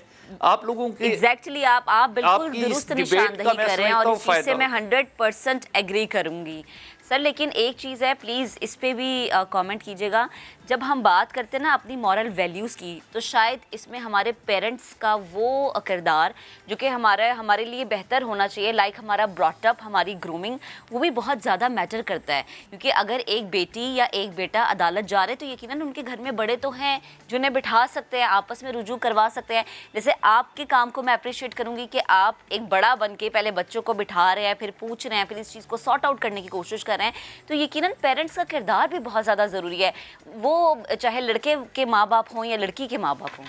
आप लोगों के एग्जैक्टली आप बिल्कुल दुरुस्त निशानदही कर रहे हैं और इस चीज़ से मैं 100% एग्री करूंगी सर। लेकिन एक चीज़ है, प्लीज़ इस पे भी कमेंट कीजिएगा। जब हम बात करते हैं ना अपनी मॉरल वैल्यूज़ की, तो शायद इसमें हमारे पेरेंट्स का वो किरदार जो कि हमारे लिए बेहतर होना चाहिए, लाइक हमारा ब्रॉटअप, हमारी ग्रूमिंग, वो भी बहुत ज़्यादा मैटर करता है। क्योंकि अगर एक बेटी या एक बेटा अदालत जा रहे तो यकीनन उनके घर में बड़े तो हैं जो उन्हें बिठा सकते हैं, आपस में रुजू करवा सकते हैं। जैसे आपके काम को मैं अप्रिशिएट करूँगी कि आप एक बड़ा बन के पहले बच्चों को बिठा रहे हैं, फिर पूछ रहे हैं, फिर इस चीज़ को सॉर्ट आउट करने की कोशिश कर रहे हैं। तो यकीनन पेरेंट्स का किरदार भी बहुत ज़्यादा ज़रूरी है, वो चाहे लड़के के माँ बाप हों या लड़की के माँ बाप हों।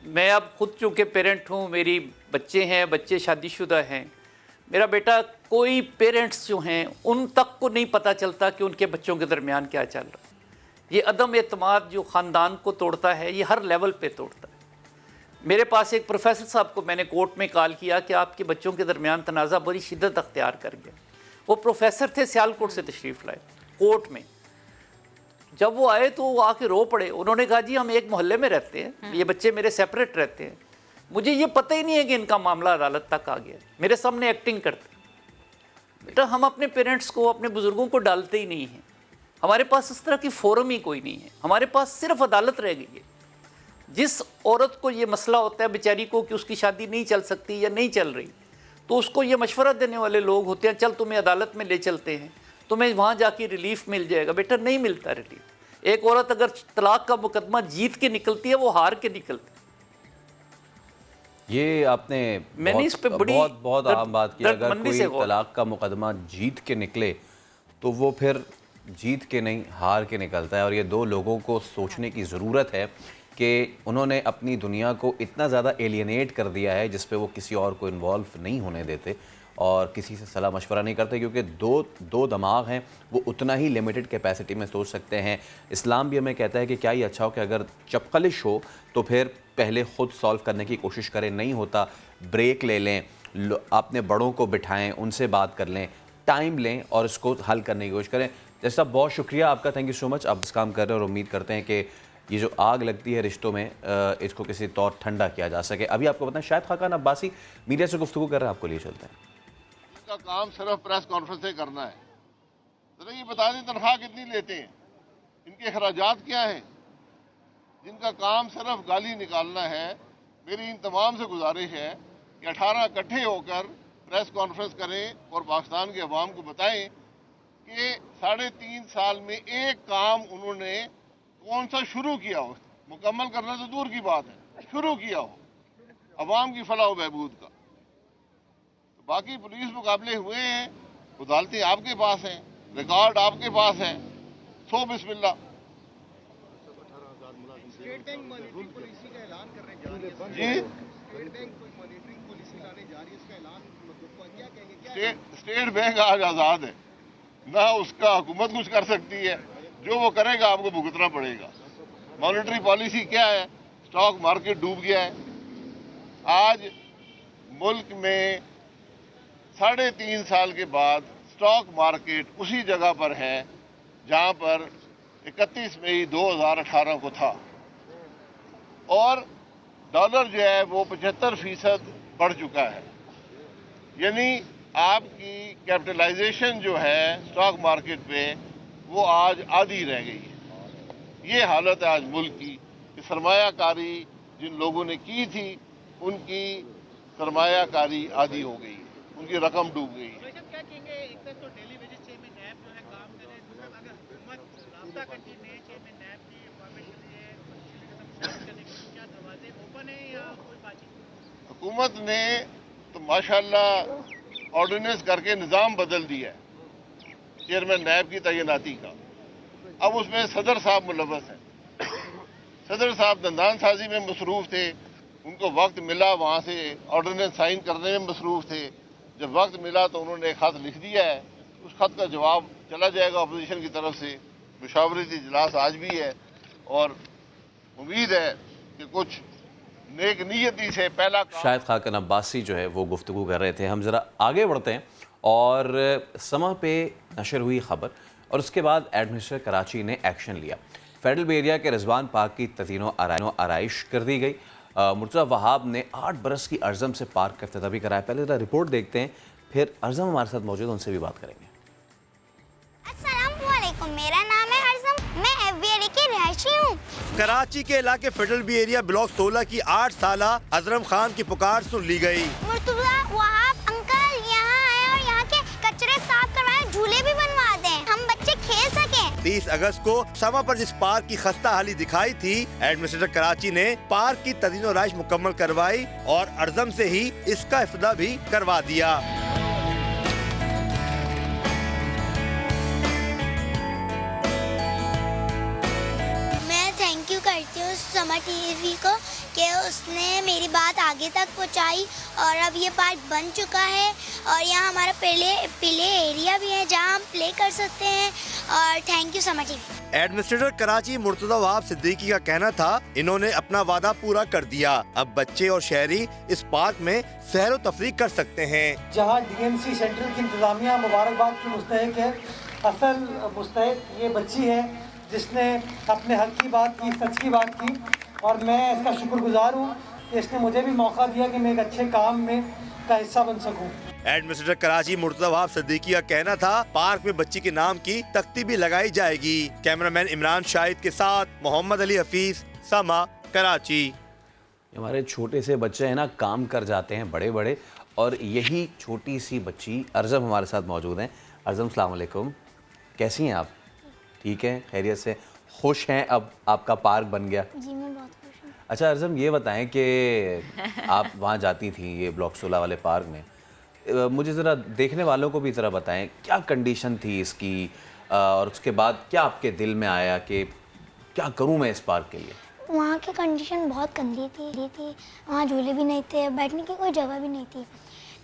मैं अब खुद चूँकि पेरेंट हूँ, मेरी बच्चे हैं, बच्चे शादीशुदा हैं। मेरा बेटा, कोई पेरेंट्स जो हैं उन तक को नहीं पता चलता कि उनके बच्चों के दरमियान क्या चल रहा है। ये अदम एतमाद जो ख़ानदान को तोड़ता है, ये हर लेवल पे तोड़ता है। मेरे पास एक प्रोफेसर साहब को मैंने कोर्ट में कॉल किया कि आपके बच्चों के दरमियान तनाज़ा बड़ी शिद्दत अख्तियार कर गया। वो प्रोफेसर थे, सियालकोट से तशरीफ़ लाए कोर्ट में। जब वो आए तो वो आके रो पड़े। उन्होंने कहा जी हम एक मोहल्ले में रहते हैं, ये बच्चे मेरे सेपरेट रहते हैं, मुझे ये पता ही नहीं है कि इनका मामला अदालत तक आ गया, मेरे सामने एक्टिंग करते। बेटा हम अपने पेरेंट्स को, अपने बुज़ुर्गों को डालते ही नहीं हैं। हमारे पास इस तरह की फोरम ही कोई नहीं है, हमारे पास सिर्फ अदालत रह गई है। जिस औरत को ये मसला होता है बेचारी को कि उसकी शादी नहीं चल सकती या नहीं चल रही, तो उसको ये मशवरा देने वाले लोग होते हैं, चल तुम्हें अदालत में ले चलते हैं, तुम्हें वहाँ जाके रिलीफ मिल जाएगा। बेटा नहीं मिलता रिलीफ। एक औरत अगर तलाक का मुकदमा जीत के निकलती है, वो हार के निकलती है। ये आपने मैंने इस पे बड़ी बहुत आम बात की। अगर कोई तलाक का मुकदमा जीत के निकले तो वो फिर जीत के नहीं हार के निकलता है। और ये दो लोगों को सोचने की ज़रूरत है कि उन्होंने अपनी दुनिया को इतना ज़्यादा एलियनेट कर दिया है जिस पे वो किसी और को इन्वॉल्व नहीं होने देते और किसी से सलाह मशवरा नहीं करते, क्योंकि दो दिमाग हैं, वो उतना ही लिमिटेड कैपेसिटी में सोच सकते हैं। इस्लाम भी हमें कहता है कि क्या ही अच्छा हो कि अगर चपकलिश हो तो फिर पहले ख़ुद सॉल्व करने की कोशिश करें, नहीं होता ब्रेक ले लें, अपने बड़ों को बिठाएं, उनसे बात कर लें, टाइम लें और इसको हल करने की कोशिश करें। जैसा बहुत शुक्रिया आपका, थैंक यू सो मच। आप इस काम कर रहे हैं और उम्मीद करते हैं कि ये जो आग लगती है रिश्तों में, इसको किसी तौर ठंडा किया जा सके। अभी आपको पता है शायद खाकान अब्बासी मीडिया से गुफ्तगू कर रहे हैं, आपको लिए चलते हैं। इनका काम सिर्फ प्रेस कॉन्फ्रेंस से करना है। तो ये बता दें तनख्वाह कितनी लेते हैं, इनके अखराजात क्या हैं। जिनका काम सिर्फ गाली निकालना है, मेरी इन तमाम से गुजारिश है कि 18 इकट्ठे होकर प्रेस कॉन्फ्रेंस करें और पाकिस्तान के अवाम को बताएं कि 3.5 साल में एक काम उन्होंने कौन सा शुरू किया हो। मुकम्मल करना तो दूर की बात है, शुरू किया हो अवाम की फलाह व बहबूद का। तो बाकी पुलिस मुकाबले हुए हैं, अदालतें आपके पास हैं, रिकॉर्ड आपके पास है, सो बिस्मिल्लाह। स्टेट बैंक आज आज़ाद है ना, उसका हुकूमत कुछ कर सकती है, जो वो करेगा आपको भुगतना पड़ेगा। मॉनेटरी पॉलिसी क्या है, स्टॉक मार्केट डूब गया है। आज मुल्क में 3.5 साल के बाद स्टॉक मार्केट उसी जगह पर है जहां पर 31 मई 2018 को था, और डॉलर जो है वो 75% बढ़ चुका है। यानी आपकी कैपिटलाइजेशन जो है स्टॉक मार्केट पे वो आज आधी रह गई है। ये हालत है आज मुल्क की कि सरमायाकारी जिन लोगों ने की थी उनकी सरमायाकारी आधी हो गई, उनकी रकम डूब गई है। हुकूमत ने तो माशाल्लाह ऑर्डिनेंस करके निज़ाम बदल दिया है चेयरमैन नैब की तैनाती का। अब उसमें सदर साहब मुलव्वस हैं। सदर साहब दंदान साजी में मसरूफ़ थे, उनको वक्त मिला वहाँ से ऑर्डिनेंस साइन करने में मसरूफ़ थे। जब वक्त मिला तो उन्होंने एक ख़त लिख दिया है, उस खत का जवाब चला जाएगा अपोजिशन की तरफ से। मुशावरती इजलास आज भी है और उम्मीद है कि कुछ नेक नीयती से पहला शाहिद खाकन अब्बासी जो है वो गुफ्तगू कर रहे थे। हम ज़रा आगे बढ़ते हैं और समा पे नशर हुई खबर और उसके बाद एडमिनिस्ट्रेटर कराची ने एक्शन लिया। फेडरल बे एरिया के रिजवान पार्क की ततीनों आराइश कर दी गई। मुर्तज़ा वहाब ने 8 बरस की अर्ज़म से पार्क का इफ्तिताह भी कराया। पहले ज़रा रिपोर्ट देखते हैं, फिर अर्ज़म हमारे साथ मौजूद है, उनसे भी बात करेंगे। अस्सलामुअलैकुम, मेरा नाम है अर्ज़म, मैं एफबीआई की रहायशी हूँ। कराची के इलाके फेडरल बी एरिया ब्लॉक 16 की 8 साला अजरम खान की पुकार सुन ली गई। मुर्तज़ा वहाब अंकल यहाँ आए और यहाँ के कचरे साफ करवाए, झूले भी बनवा दें, हम बच्चे खेल सकें। 30 अगस्त को समा पर जिस पार्क की खस्ता हाली दिखाई थी, एडमिनिस्ट्रेटर कराची ने पार्क की तदीनो राइश मुकम्मल करवाई और अर्ज़म से ही इसका इफ्तिताह भी करवा दिया। करती हूँ समा टीवी को कि उसने मेरी बात आगे तक पहुँचाई और अब ये पार्क बन चुका है और यहाँ हमारा प्ले एरिया भी है जहाँ हम प्ले कर सकते हैं और थैंक यू समा टीवी। एडमिनिस्ट्रेटर कराची मुर्तज़ा वहाब सिद्दीकी का कहना था, इन्होंने अपना वादा पूरा कर दिया, अब बच्चे और शहरी इस पार्क में सैर व तफरीह कर सकते हैं। जहाँ डीएमसी सेंट्रल की इंतजामिया मुबारकबाद की मुस्तहिक है, असल मुस्तहिक ये बच्ची है जिसने अपने हक की बात की, सच की बात की और मैं इसका शुक्रगुजार हूँ कि इसने मुझे भी मौका दिया कि मैं एक अच्छे काम में का हिस्सा बन सकूँ। एडमिनिस्ट्रेटर कराची मुर्तज़ा वहाब सिद्दीकी का कहना था, पार्क में बच्ची के नाम की तख्ती भी लगाई जाएगी। कैमरामैन इमरान शाहिद के साथ मोहम्मद अली हफीज, समा, कराची। हमारे छोटे से बच्चे हैं ना, काम कर जाते हैं बड़े बड़े, और यही छोटी सी बच्ची अर्ज़म हमारे साथ मौजूद हैं। अर्ज़म अस्सलाम वालेकुम, कैसी हैं आप? ठीक है, खैरियत से? खुश हैं अब आपका पार्क बन गया? जी मैं बहुत खुश हूँ। अच्छा अर्ज़म, ये बताएं कि आप वहाँ जाती थी ये ब्लॉक 16 वाले पार्क में, मुझे ज़रा देखने वालों को भी ज़रा बताएं क्या कंडीशन थी इसकी और उसके बाद क्या आपके दिल में आया कि क्या करूँ मैं इस पार्क के लिए? वहाँ की कंडीशन बहुत गंदी थी, वहाँ झूले भी नहीं थे, बैठने की कोई जगह भी नहीं थी।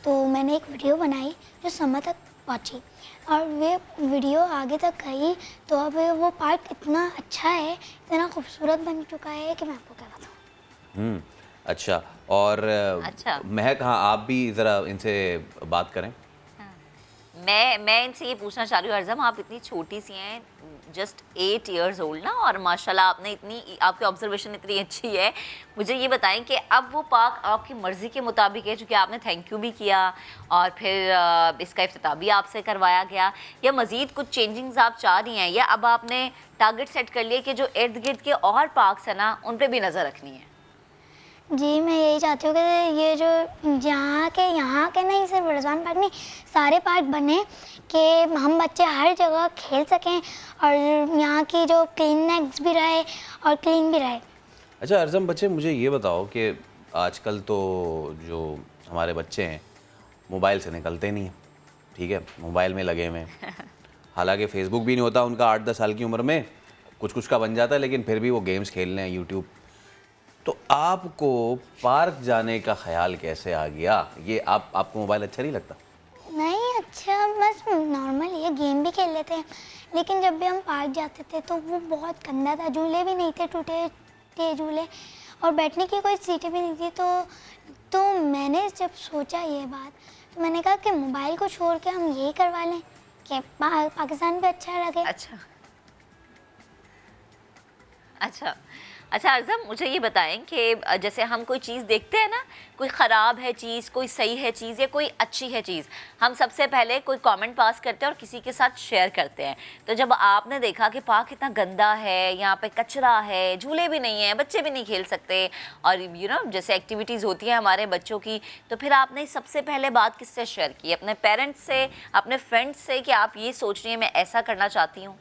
तो मैंने एक वीडियो बनाई जो समा तक पहुँची और वे वीडियो आगे तक गई तो अब वो पार्क इतना अच्छा है, इतना खूबसूरत बन चुका है कि मैं आपको क्या बताऊँ। अच्छा, और अच्छा। महक, हाँ आप भी ज़रा इनसे बात करें। मैं इनसे ये पूछना चाह रही हूँ अर्ज़म, आप इतनी छोटी सी हैं, जस्ट 8 years old ना, और माशाल्लाह आपने इतनी, आपकी ऑब्जर्वेशन इतनी अच्छी है। मुझे ये बताएं कि अब वो पार्क आपकी मर्ज़ी के मुताबिक है, चूँकि आपने थैंक यू भी किया और फिर इसका इफ्तिताह भी आपसे करवाया गया, या मज़ीद कुछ चेंजिंग्स आप चाह रही हैं, या अब आपने टारगेट सेट कर लिया कि जो इर्द गिर्द के और पार्क्स हैं ना उन पर भी नज़र रखनी है? जी मैं यही चाहती हूँ कि ये जो यहाँ के नहीं, सिर्फ रिजवान पार्क नहीं, सारे पार्क बने कि हम बच्चे हर जगह खेल सकें और यहाँ की जो क्लीननेस भी रहे और क्लीन भी रहे। अच्छा अर्ज़म, बच्चे मुझे ये बताओ कि आजकल तो जो हमारे बच्चे हैं मोबाइल से निकलते नहीं हैं, ठीक है, मोबाइल में लगे हुए हैं। हालांकि फेसबुक भी नहीं होता उनका 8-10 साल की उम्र में, कुछ का बन जाता है, लेकिन फिर भी वो गेम्स खेल रहे हैं यूट्यूब। तो आपको पार्क जाने का ख्याल कैसे आ गया? ये आपको मोबाइल अच्छा नहीं लगता? नहीं अच्छा, बस नॉर्मल ये गेम भी खेल लेते हैं, लेकिन जब भी हम पार्क जाते थे तो वो बहुत गंदा था, झूले भी नहीं थे, टूटे थे झूले और बैठने की कोई सीटें भी नहीं थी। तो मैंने जब सोचा ये बात, तो मैंने कहा कि मोबाइल को छोड़ के हम यही करवा लें कि पाकिस्तान भी अच्छा लगे। अच्छा अर्ज़म, मुझे ये बताएं कि जैसे हम कोई चीज़ देखते हैं ना, कोई ख़राब है चीज़, कोई सही है चीज़ या कोई अच्छी है चीज़, हम सबसे पहले कोई कमेंट पास करते हैं और किसी के साथ शेयर करते हैं। तो जब आपने देखा कि पार्क इतना गंदा है, यहाँ पे कचरा है, झूले भी नहीं हैं, बच्चे भी नहीं खेल सकते और जैसे एक्टिविटीज़ होती हैं हमारे बच्चों की, तो फिर आपने सबसे पहले बात किससे शेयर की? अपने पेरेंट्स से, अपने फ्रेंड्स से, कि आप ये सोच रही हैं मैं ऐसा करना चाहती हूँ?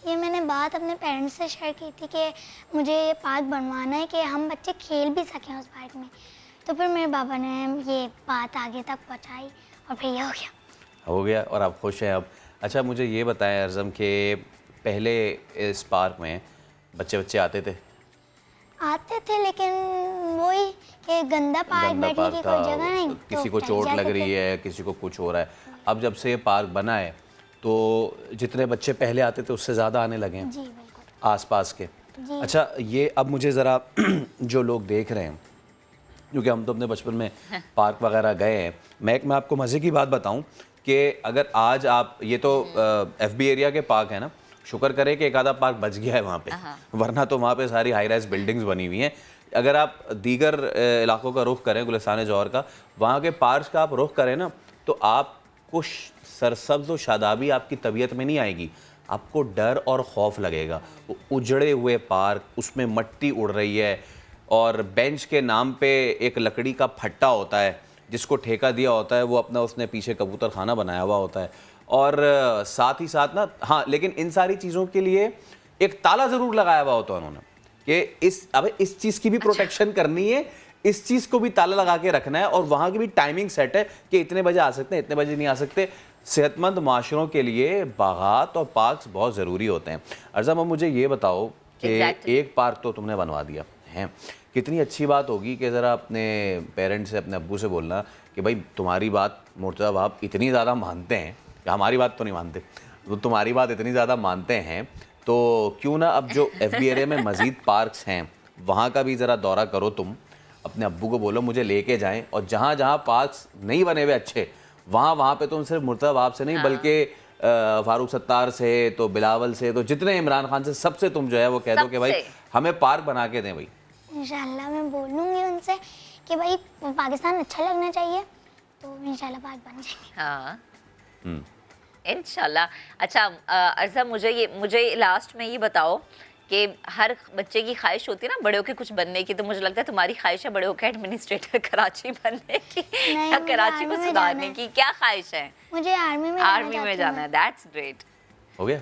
ये मैंने बात अपने पेरेंट्स से शेयर की थी कि मुझे ये पार्क बनवाना है कि हम बच्चे खेल भी सकें उस पार्क में। तो फिर मेरे बाबा ने ये बात आगे तक पहुंचाई और फिर ये हो गया और आप खुश हैं अब? अच्छा मुझे ये बताएं अर्ज़म कि पहले इस पार्क में बच्चे आते थे लेकिन वही कि गंदा पार्क, बैठने की कोई जगह नहीं, किसी को चोट लग रही है, किसी को कुछ हो रहा है। अब जब से ये पार्क बना है तो जितने बच्चे पहले आते थे उससे ज़्यादा आने लगे हैं जी बिल्कुल आसपास के। जी। अच्छा, ये अब मुझे ज़रा जो लोग देख रहे हैं, क्योंकि हम तो अपने बचपन में पार्क वगैरह गए हैं, मैं आपको मज़े की बात बताऊं कि अगर आज आप ये तो FB एरिया के पार्क है ना, शुक्र करें कि एक आधा पार्क बच गया है वहाँ पे, वरना तो वहाँ पे सारी हाई राइज बिल्डिंग्स बनी हुई हैं। अगर आप दीगर इलाकों का रुख करें, गुलिस्तान जौहर का, वहाँ के पार्क का आप रुख करें ना, तो आपको सरसब्ज़ और शादाबी आपकी तबीयत में नहीं आएगी, आपको डर और खौफ लगेगा। वो उजड़े हुए पार्क, उसमें मट्टी उड़ रही है और बेंच के नाम पे एक लकड़ी का फट्टा होता है जिसको ठेका दिया होता है, वो अपना उसने पीछे कबूतर खाना बनाया हुआ होता है। और साथ ही साथ ना, हाँ, लेकिन इन सारी चीज़ों के लिए एक ताला ज़रूर लगाया हुआ होता है उन्होंने कि इस चीज़ की भी प्रोटेक्शन करनी है, इस चीज़ को भी ताला लगा के रखना है, और वहाँ की भी टाइमिंग सेट है कि इतने बजे आ सकते हैं, इतने बजे नहीं आ सकते। सेहतमंद माशरों के लिए बागात और पार्क्स बहुत ज़रूरी होते हैं। अर्ज़म, अब मुझे ये बताओ कि एक पार्क तो तुमने बनवा दिया है, कितनी अच्छी बात होगी कि ज़रा अपने पेरेंट्स से, अपने अब्बू से बोलना कि भाई तुम्हारी बात मुर्तज़ा बाप इतनी ज़्यादा मानते हैं, हमारी बात तो नहीं मानते, तो तुम्हारी बात इतनी ज़्यादा मानते हैं, तो क्यों ना अब जो FB एरिया में मज़ीद पार्क्स हैं वहाँ का भी ज़रा दौरा करो तुम, अपने अब्बू को बोलो मुझे लेके जाएं, और जहाँ जहाँ पार्क्स नहीं बने हुए अच्छे, वहाँ पे तुम सिर्फ मुर्तज़ा बाप से नहीं, बल्कि फारूक सत्तार से, तो बिलावल से, तो जितने इमरान खान से, सबसे तुम जो है वो कह दो कि भाई हमें पार्क बना के दें भाई। इंशाल्लाह मैं बोलूँगी उनसे कि भाई पाकिस्तान अच्छा लगना चाहिए, तो इंशाल्लाह पार्क बन जाएंगे। हाँ इंशाल्लाह। अच्छा अर्ज़ा, मुझे लास्ट में ये बताओ कि हर बच्चे की ख्वाहिश होती है ना बड़े होकर कुछ बनने की, तो मुझे लगता है तुम्हारी ख्वाहिश है बड़े होकर एडमिनिस्ट्रेटर कराची बनने की या कराची को सुधारने की, क्या ख्वाहिश है? मुझे आर्मी में जाना है। That's great. हो गया,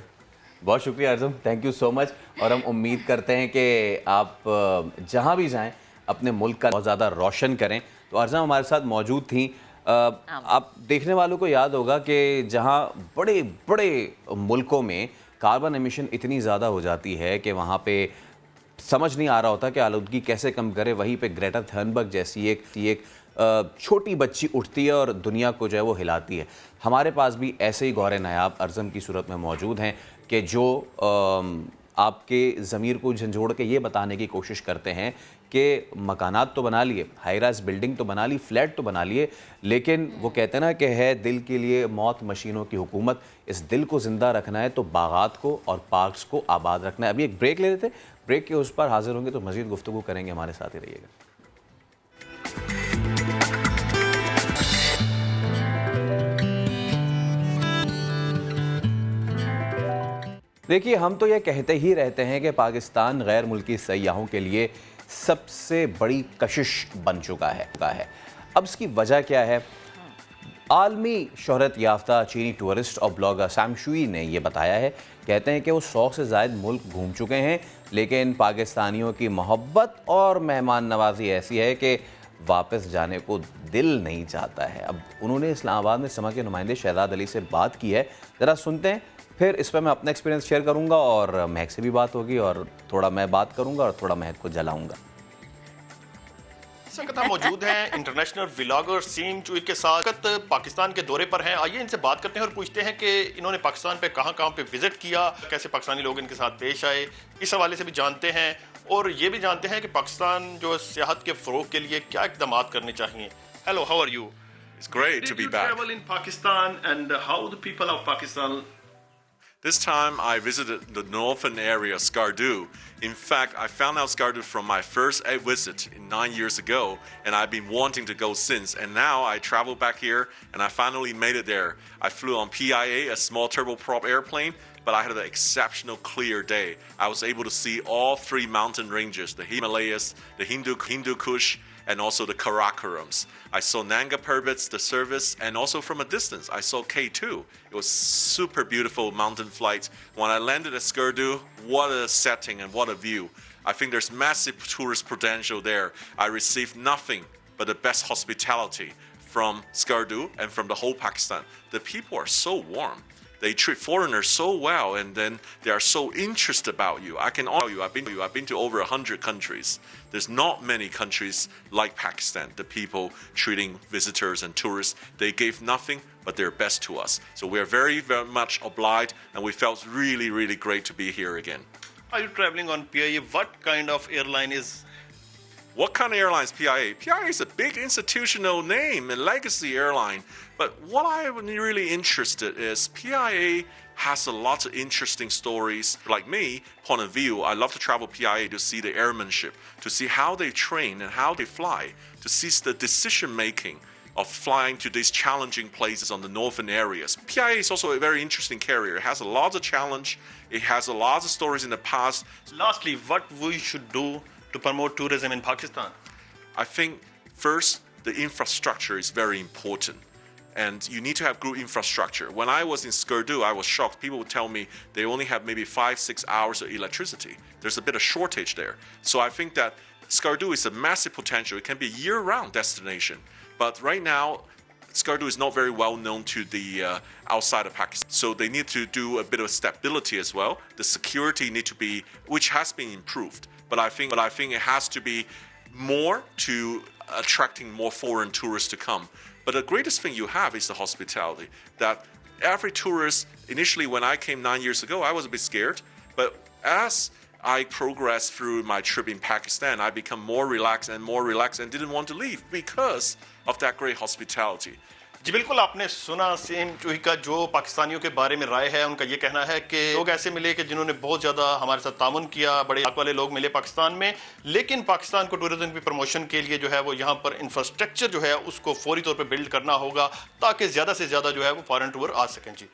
बहुत शुक्रिया अर्ज़म, थैंक यू सो मच। और हम उम्मीद करते हैं कि आप जहाँ भी जाएं अपने मुल्क का बहुत ज़्यादा रोशन करें। तो अर्ज़म हमारे साथ मौजूद थी। आप देखने वालों को याद होगा कि जहाँ बड़े बड़े मुल्कों में कार्बन एमिशन इतनी ज़्यादा हो जाती है कि वहाँ पे समझ नहीं आ रहा होता कि आलूदगी कैसे कम करे, वहीं पे ग्रेटा थर्नबर्ग जैसी एक छोटी बच्ची उठती है और दुनिया को जो है वो हिलाती है। हमारे पास भी ऐसे ही गौरे नायाब अर्ज़म की सूरत में मौजूद हैं कि जो आपके ज़मीर को झंझोड़ के ये बताने की कोशिश करते हैं कि मकानात तो बना लिए, हाई राइज बिल्डिंग तो बना ली, फ्लैट तो बना लिए, लेकिन वो कहते हैं ना कि है दिल के लिए मौत मशीनों की हुकूमत। इस दिल को ज़िंदा रखना है तो बागात को और पार्क्स को आबाद रखना है। अभी एक ब्रेक ले लेते, ब्रेक के उस पर हाजिर होंगे तो मज़ीद गुफ्तगू करेंगे, हमारे साथ ही रहिएगा। देखिए, हम तो ये कहते ही रहते हैं कि पाकिस्तान गैर मुल्की सयाहों के लिए सबसे बड़ी कशिश बन चुका है। अब इसकी वजह क्या है? आलमी शोहरत याफ्ता चीनी टूरिस्ट और ब्लॉगर सैम शुई ने ये बताया है। कहते हैं कि वो 100 से ज़ायद मुल्क घूम चुके हैं, लेकिन पाकिस्तानियों की मोहब्बत और मेहमान नवाजी ऐसी है कि वापस जाने को दिल नहीं चाहता है। अब उन्होंने इस्लामाबाद में समा के नुमाइंदे शहजाद अली से बात की है, ज़रा सुनते हैं, फिर इस पर मैं अपना एक्सपीरियंस शेयर करूंगा और महक से भी बात होगी और थोड़ा मैं बात करूंगा और थोड़ा महक को जलाऊंगा। इस वक्त हम मौजूद हैं इंटरनेशनल व्लॉगर सैम शुई के साथ, पाकिस्तान के दौरे पर हैं। आइए इनसे बात करते हैं और पूछते हैं कि इन्होंने पाकिस्तान पे कहां पे विजिट किया, कैसे पाकिस्तानी लोग इनके साथ पेश आए, इस हवाले से भी जानते हैं और ये भी जानते हैं कि पाकिस्तान जो सियाहत के फ़रोग के लिए क्या इक़दाम करने चाहिए। Hello, how are you? It's great to be back. Did you travel in Pakistan and how the people of Pakistan? This time I visited the northern area, Skardu. In fact, I found out Skardu from my first visit 9 years ago, and I've been wanting to go since. And now I traveled back here, and I finally made it there. I flew on PIA, a small turboprop airplane, but I had an exceptional clear day. I was able to see all 3 mountain ranges, the Himalayas, the Hindu Kush, and also the Karakorums. I saw Nanga Parbat, the service, and also from a distance, I saw K2. It was super beautiful mountain flight. When I landed at Skardu, what a setting and what a view. I think there's massive tourist potential there. I received nothing but the best hospitality from Skardu and from the whole Pakistan. The people are so warm. they treat foreigners so well, and then they are so interested about you. I can tell you, I've been to over 100 countries. There's not many countries like Pakistan. The people treating visitors and tourists, they gave nothing but their best to us. So we are very, very much obliged, and we felt really, really great to be here again. Are you traveling on PIA? What kind of airline is? What kind of airline is PIA? PIA is a big institutional name and legacy airline. But what I'm really interested is PIA has a lot of interesting stories. Like me, point of view, I love to travel PIA to see the airmanship, to see how they train and how they fly, to see the decision making of flying to these challenging places on the northern areas. PIA is also a very interesting carrier. It has a lot of challenge. It has a lot of stories in the past. Lastly, what we should do to promote tourism in Pakistan? I think first, the infrastructure is very important. And you need to have good infrastructure. When I was in Skardu, I was shocked. People would tell me they only have maybe 5-6 hours of electricity. There's a bit of shortage there. So I think that Skardu is a massive potential. It can be a year-round destination. But right now, Skardu is not very well known to the outside of Pakistan. So they need to do a bit of stability as well. The security need to be, which has been improved. But I think it has to be more to attracting more foreign tourists to come. But the greatest thing you have is the hospitality. That every tourist, initially when I came 9 years ago, I was a bit scared. But as I progressed through my trip in Pakistan, I become more relaxed and didn't want to leave because of that great hospitality. जी बिल्कुल, आपने सुना सीम चूही का जो पाकिस्तानियों के बारे में राय है। उनका ये कहना है कि लोग ऐसे मिले कि जिन्होंने बहुत ज़्यादा हमारे साथ तामुन किया, बड़े लाख वाले लोग मिले पाकिस्तान में। लेकिन पाकिस्तान को टूरिज्म की प्रमोशन के लिए जो है वो यहाँ पर इंफ्रास्ट्रक्चर जो है उसको फौरी तौर पे बिल्ड करना होगा ताकि ज़्यादा से ज़्यादा जो है वो फॉरेन टूर आ सकें। जी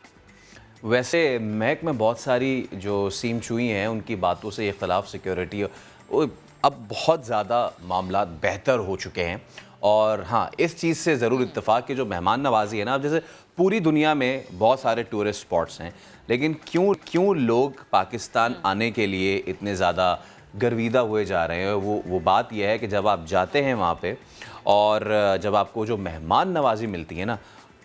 वैसे महक में बहुत सारी जो सीम चुई हैं उनकी बातों से इख्तलाफ सिक्योरिटी अब बहुत ज़्यादा मामला बेहतर हो चुके हैं। और हाँ, इस चीज़ से ज़रूर इत्तेफाक कि जो मेहमान नवाजी है ना, अब जैसे पूरी दुनिया में बहुत सारे टूरिस्ट स्पॉट्स हैं, लेकिन क्यों लोग पाकिस्तान आने के लिए इतने ज़्यादा गर्विदा हुए जा रहे हैं, वो बात यह है कि जब आप जाते हैं वहाँ पे और जब आपको जो मेहमान नवाजी मिलती है ना,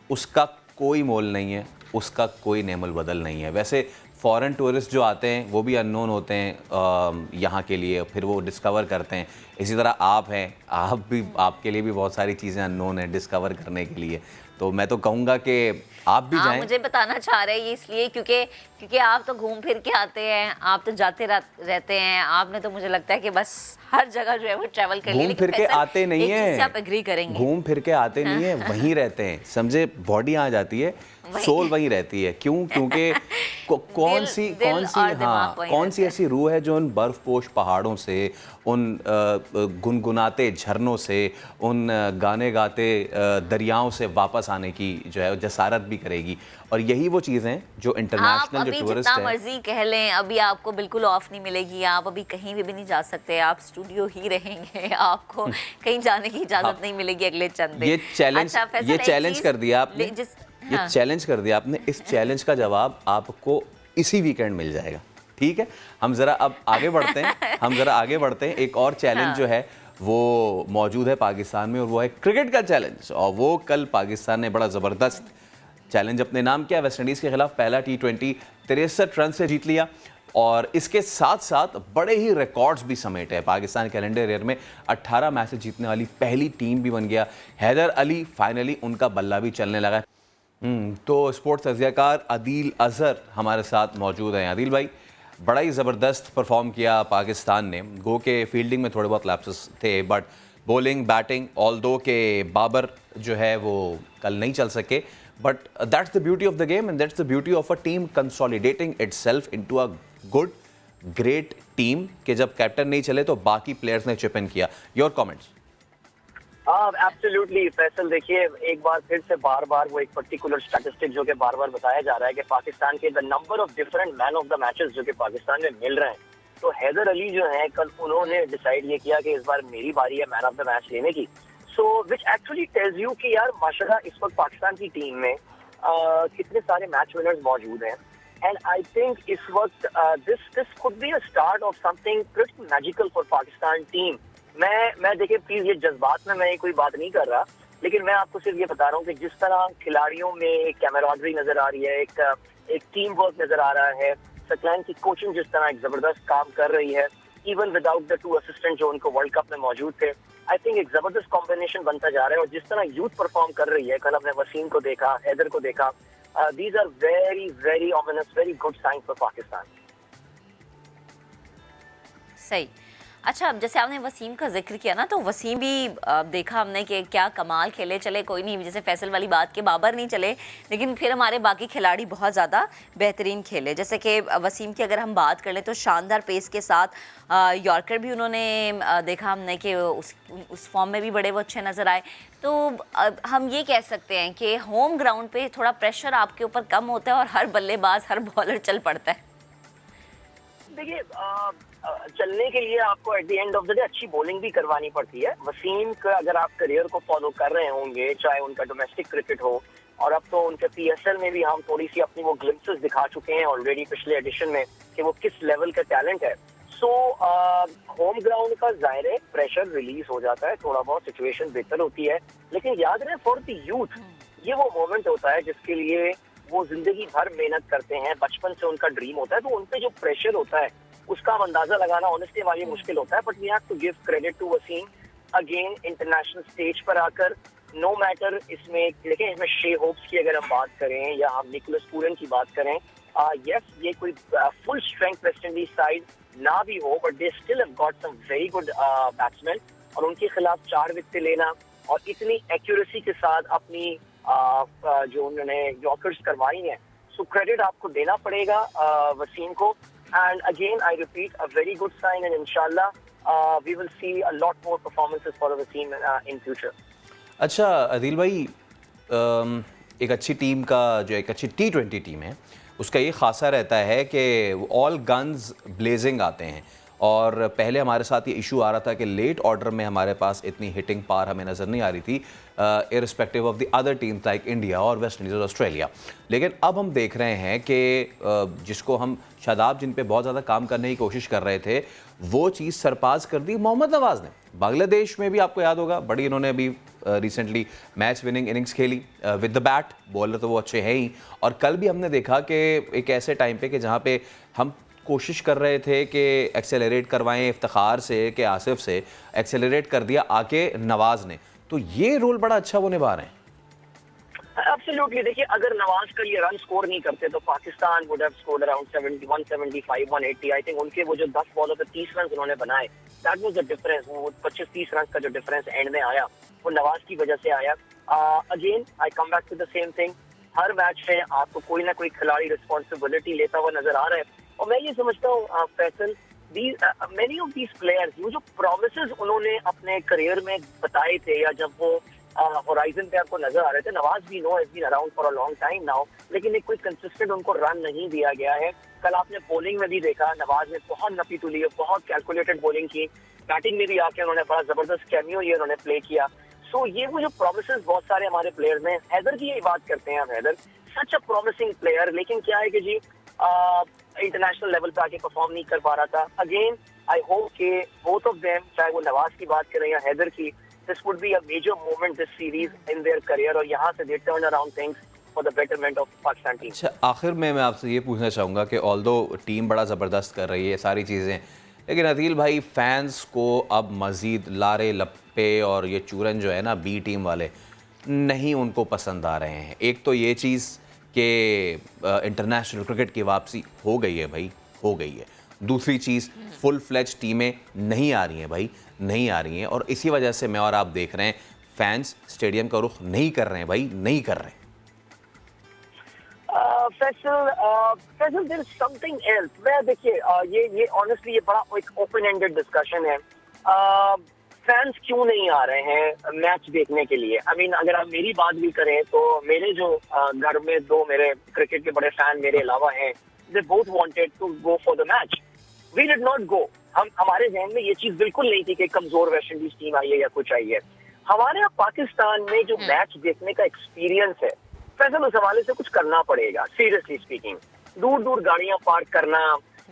उसका कोई मोल नहीं है, उसका कोई नेमल बदल नहीं है। वैसे फॉरेन टूरिस्ट जो आते हैं वो भी अननोन होते हैं यहाँ के लिए, फिर वो डिस्कवर करते हैं। इसी तरह आप हैं, आपके लिए भी बहुत सारी चीज़ें अननोन हैं डिस्कवर करने के लिए। तो मैं तो कहूँगा कि आप भी जाएं। मुझे बताना चाह रहे हैं ये इसलिए क्योंकि आप तो घूम फिर के आते हैं, आप तो जाते रहते हैं। आपने तो मुझे लगता है कि बस हर जगह जो है वो ट्रैवल कर लिया। घूम फिर के आते नहीं है, आप एग्री करेंगे, घूम फिर के आते नहीं है, वहीं रहते हैं। समझे, बॉडी आ जाती है, सोल वहीं रहती है। क्यों? क्योंकि कौन सी ऐसी रूह है जो उन बर्फपोश पहाड़ों से, उन गुनगुनाते झरनों से, उन गाने गाते दरियाओं से वापस आने की जो है जसारत भी करेगी। और यही वो चीज़ें हैं जो इंटरनेशनल जो टूरिस्ट है। जितना मर्जी कह लें, अभी आपको बिल्कुल ऑफ नहीं मिलेगी, आप अभी कहीं भी नहीं जा सकते, आप स्टूडियो ही रहेंगे, आपको कहीं जाने की इजाजत नहीं मिलेगी अगले चंद दिन। ये चैलेंज कर दिया आपने, ये चैलेंज कर दिया आपने। इस चैलेंज का जवाब आपको इसी वीकेंड मिल जाएगा। ठीक है, हम ज़रा अब आगे बढ़ते हैं। एक और चैलेंज जो है वो मौजूद है पाकिस्तान में, और वो है क्रिकेट का चैलेंज। और वो कल पाकिस्तान ने बड़ा ज़बरदस्त चैलेंज अपने नाम किया। वेस्ट इंडीज़ के खिलाफ पहला T20 63 रन से जीत लिया, और इसके साथ साथ बड़े ही रिकॉर्ड्स भी समेटे हैं। पाकिस्तान कैलेंडर ईयर में 18 मैचेस जीतने वाली पहली टीम भी बन गया। हैदर अली फाइनली उनका बल्ला भी चलने लगा। तो स्पोर्ट्स तज्ज़ियाकार आदिल अजहर हमारे साथ मौजूद हैं। आदिल भाई, बड़ा ही ज़बरदस्त परफॉर्म किया पाकिस्तान ने। गो के फील्डिंग में थोड़े बहुत लैप्सेस थे, बट बॉलिंग बैटिंग ऑल्दो के बाबर जो है वो कल नहीं चल सके। But that's the beauty of the game and that's the beauty of a team consolidating itself into a good great team कि जब कैप्टन नहीं चले तो बाकी प्लेयर्स ने चिप इन किया। Your comments? एब्सोल्युटली फैसल, देखिए एक बार फिर से बार वो एक पर्टिकुलर स्टैटिस्टिक जो कि बार बताया जा रहा है कि पाकिस्तान के the number of different man of the matches जो कि पाकिस्तान में मिल रहे हैं, तो हैदर अली जो है कल उन्होंने डिसाइड ये किया कि इस बार मेरी बारी है मैन ऑफ द मैच लेने की। सो विच एक्चुअली टेल्स यू कि यार माशाल्लाह इस वक्त पाकिस्तान की टीम में कितने सारे मैच विनर्स मौजूद हैं। एंड आई थिंक इस वक्त this could be a start of something pretty magical for Pakistan team. मैं देखिए प्लीज ये जज्बात में मैं कोई बात नहीं कर रहा, लेकिन मैं आपको सिर्फ ये बता रहा हूँ कि जिस तरह खिलाड़ियों में एक कैमराडरी नजर आ रही है, एक एक टीम वर्क नजर आ रहा है, सकलैन की कोचिंग जिस तरह एक जबरदस्त काम कर रही है, इवन विदाउट द 2 असिस्टेंट जो उनको वर्ल्ड कप में मौजूद थे, आई थिंक एक जबरदस्त कॉम्बिनेशन बनता जा रहा है। और जिस तरह यूथ परफॉर्म कर रही है, कल हमने वसीम को देखा, हैदर को देखा, these are very very ominous, very good sign for Pakistan. सही। अच्छा, अब जैसे आपने वसीम का जिक्र किया ना, तो वसीम भी देखा हमने कि क्या कमाल खेले। चले कोई नहीं, जैसे फैसल वाली बात के बाबर नहीं चले, लेकिन फिर हमारे बाकी खिलाड़ी बहुत ज़्यादा बेहतरीन खेले। जैसे कि वसीम की अगर हम बात कर लें तो शानदार पेस के साथ यॉर्कर भी उन्होंने देखा हमने कि उस फॉर्म में भी बड़े वो अच्छे नज़र आए। तो हम ये कह सकते हैं कि होम ग्राउंड पे थोड़ा प्रेशर आपके ऊपर कम होता है और हर बल्लेबाज, हर बॉलर चल पड़ता है। देखिए, चलने के लिए आपको at the end of the day अच्छी बॉलिंग भी करवानी पड़ती है। वसीम का अगर आप करियर को फॉलो कर रहे होंगे, चाहे उनका डोमेस्टिक क्रिकेट हो, और अब तो उनके PSL में भी हम थोड़ी सी अपनी वो ग्लिम्पसेस दिखा चुके हैं ऑलरेडी पिछले एडिशन में कि वो किस लेवल का टैलेंट है। सो होम ग्राउंड का ज़ाहिर है प्रेशर रिलीज हो जाता है, थोड़ा बहुत सिचुएशन बेहतर होती है, लेकिन याद रहे फॉर द यूथ ये वो मोमेंट होता है जिसके लिए वो जिंदगी भर मेहनत करते हैं, बचपन से उनका ड्रीम होता है। तो उन पे जो प्रेशर होता है उसका हम अंदाजा लगाना ऑनेस्टली वाली मुश्किल होता है। But we have to give credit to Wasim again, international stage पर आकर, नो मैटर इसमें, लेकिन इसमें शे होप्स की अगर हम बात करें या हम निकोलस पूरन की बात करें, यस ये कोई full strength West Indies side ना भी हो, but they still have got some very good batsman, और उनके खिलाफ 4 विकेट लेना और इतनी एक्यूरेसी के साथ अपनी जो उन्होंने यॉर्कर्स करवाई हैं, सो क्रेडिट आपको देना पड़ेगा वसीम को। And again, I repeat, a very good sign, and inshallah, we will see a lot more performances for the team in future. अच्छा अदील भाई, एक अच्छी टीम का जो एक अच्छी T20 टीम है उसका ये खासा रहता है कि ऑल गन्स ब्लेजिंग आते हैं। और पहले हमारे साथ ये इशू आ रहा था कि लेट ऑर्डर में हमारे पास इतनी हिटिंग पावर हमें नज़र नहीं आ रही थी, irrespective of the other teams like India और वेस्ट इंडीज़ और ऑस्ट्रेलिया। लेकिन अब हम देख रहे हैं कि जिसको हम शादाब जिन पे बहुत ज़्यादा काम करने की कोशिश कर रहे थे, वो चीज़ सरपास कर दी मोहम्मद नवाज़ ने। बांग्लादेश में भी आपको याद होगा बड़ी इन्होंने अभी रिसेंटली मैच विनिंग इनिंग्स खेली विद द बैट, बॉलर तो वो अच्छे हैं ही। और कल भी हमने देखा कि एक ऐसे टाइम पे कि जहाँ पे हम कोशिश कर रहे थे कि एक्सेलरेट करवाएं इफ्तिखार से, कि आसिफ से एक्सेलरेट कर दिया आके नवाज ने, तो ये रोल बड़ा अच्छा वो निभा रहे हैं। एब्सोल्युटली, देखिए अगर नवाज का ये रन स्कोर नहीं करते तो Pakistan would have scored around 175 180। I think उनके वो जो 10 बॉलों पे 30 रन उन्होंने बनाए, दैट वाज द डिफरेंस। वो 25-30 रन का जो डिफरेंस एंड में आया वो नवाज की वजह से आया। Again I come back to the same thing, हर मैच में आपको कोई ना कोई खिलाड़ी रिस्पॉन्सिबिलिटी लेता हुआ नजर आ रहा है। और मैं ये समझता हूँ Faisal, many of these players, वो जो प्रॉमिसेस उन्होंने अपने करियर में बताए थे या जब वो होराइजन पे आपको नजर आ रहे थे, नवाज भी now has been around for a long time now, लेकिन एक कोई कंसिस्टेंट उनको रन नहीं दिया गया है। कल आपने बॉलिंग में भी देखा, नवाज ने बहुत नपी तुली है, बहुत कैलकुलेटेड बॉलिंग की, बैटिंग में भी आके उन्होंने बड़ा जबरदस्त कैमियो ये उन्होंने प्ले किया। सो ये वो जो प्रॉमिसेस बहुत सारे हमारे प्लेयर्स में, हैदर की यही बात करते हैं, हैदर सच अ प्रॉमिसिंग प्लेयर, लेकिन क्या है कि जी इंटरनेशनल लेवल पे आके परफॉर्म नहीं कर पा रहा था। अगेन आई होप कि बोथ ऑफ देम, चाहे वो नवाज की बात करें या हैदर की, this would be a major moment this series in their career, और यहाँ से they turn around things for the betterment of Pakistan team. अच्छा, आखिर में मैं आपसे ये पूछना चाहूँगा कि ऑल्दो टीम बड़ा ज़बरदस्त कर रही है सारी चीज़ें, लेकिन अदील भाई फैंस को अब मज़ीद लारे लप्पे और ये चूरन जो है ना बी टीम वाले नहीं उनको पसंद आ रहे हैं। एक तो ये चीज़ कि इंटरनेशनल क्रिकेट की वापसी हो गई है भाई, हो गई है। दूसरी चीज़, फुल फ्लेज टीमें नहीं आ रही हैं भाई, नहीं आ रही हैं, और इसी वजह से मैं और आप देख रहे हैं फैंस स्टेडियम का रुख नहीं कर रहे हैं भाई, नहीं कर रहे हैं। Faisal, there is something else. मैं देखिए ये ऑनेस्टली ये बड़ा एक ओपन एंडेड डिस्कशन है। फैंस क्यों नहीं आ रहे हैं मैच देखने के लिए? आई मीन अगर आप मेरी बात भी करें तो मेरे जो घर में 2 मेरे क्रिकेट के बड़े फैन मेरे अलावा हैं, they both wanted to go for the match, we did not go. हमारे जहन में ये चीज बिल्कुल नहीं थी कि कमजोर वेस्ट इंडीज टीम आई है या कुछ आई है। हमारे यहाँ पाकिस्तान में जो मैच देखने का एक्सपीरियंस है फैसल, उस हवाले से कुछ करना पड़ेगा। सीरियसली स्पीकिंग, दूर दूर गाड़ियां पार्क करना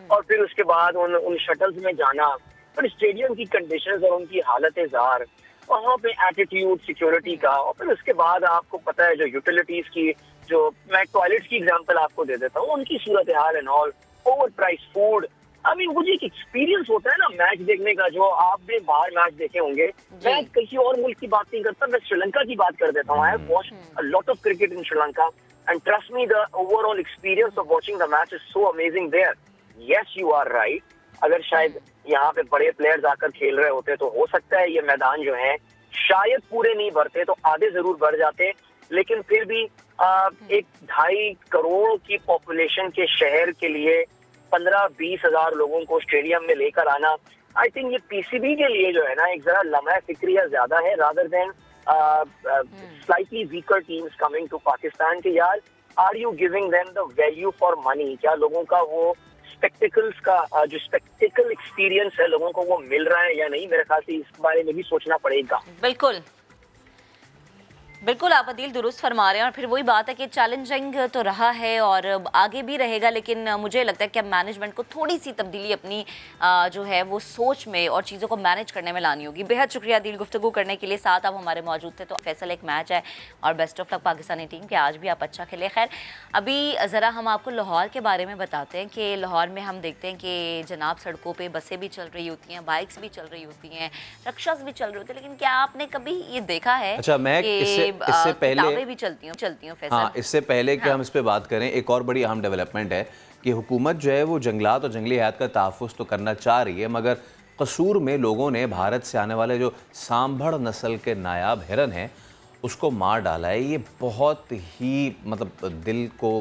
और फिर उसके बाद उन शटल्स में जाना, फिर स्टेडियम की कंडीशंस और उनकी हालत ज़ार, वहाँ पे एटीट्यूड सिक्योरिटी का, और फिर उसके बाद आपको पता है जो यूटिलिटीज की जो मैं टॉयलेट्स की एग्जांपल आपको दे देता हूँ, उनकी सूरत हाल and all, over price food, I mean वो जो एक एक्सपीरियंस होता है ना मैच देखने का, जो आपने बाहर मैच देखे होंगे, मैं किसी और मुल्क की बात नहीं करता, मैं श्रीलंका की बात कर देता हूँ। I have watched a lot of cricket in Sri Lanka and trust me the overall experience of watching the match is so amazing there. Yes you are right, अगर शायद यहाँ पे बड़े प्लेयर्स आकर खेल रहे होते तो हो सकता है ये मैदान जो है शायद पूरे नहीं भरते, तो आधे जरूर भर जाते, लेकिन फिर भी एक 2.5 करोड़ की पॉपुलेशन के शहर के लिए 15-20 हजार लोगों को स्टेडियम में लेकर आना, आई थिंक ये पीसीबी के लिए जो है ना एक जरा लम्हा फिक्रिया ज्यादा है rather than slightly weaker teams coming to Pakistan के। यार, are you giving them the value for money? क्या लोगों का वो स्पेक्टिकल्स का जो स्पेक्टिकल एक्सपीरियंस है लोगों को वो मिल रहा है या नहीं? मेरे ख्याल से इस बारे में भी सोचना पड़ेगा। बिल्कुल बिल्कुल, आप अदील दुरुस्त फरमा रहे हैं। और फिर वही बात है कि चैलेंजिंग तो रहा है और आगे भी रहेगा, लेकिन मुझे लगता है कि अब मैनेजमेंट को थोड़ी सी तब्दीली अपनी जो है वो सोच में और चीज़ों को मैनेज करने में लानी होगी। बेहद शुक्रिया अदील गुफ्तगू करने के लिए, साथ आप हमारे मौजूद थे। तो फैसल एक मैच है और best of luck Pakistani team के, आज भी आप अच्छा खेले। खैर, अभी ज़रा हम आपको लाहौर के बारे में बताते हैं कि लाहौर में हम देखते हैं कि जनाब सड़कों पर बसें भी चल रही होती हैं, बाइक्स भी चल रही होती हैं, रक्शास भी चल रहे होते हैं, लेकिन क्या आपने कभी ये देखा है? अच्छा, मैं इससे पहले भी चलती हूँ फैसल। हाँ, इससे पहले कि हम इस पे बात करें, एक और बड़ी अहम डेवलपमेंट है कि हुकूमत जो है वो जंगलात और जंगली हयात का तहफ़्फ़ुज़ तो करना चाह रही है, मगर कसूर में लोगों ने भारत से आने वाले जो सांभर नस्ल के नायाब हिरन हैं उसको मार डाला है। ये बहुत ही मतलब दिल को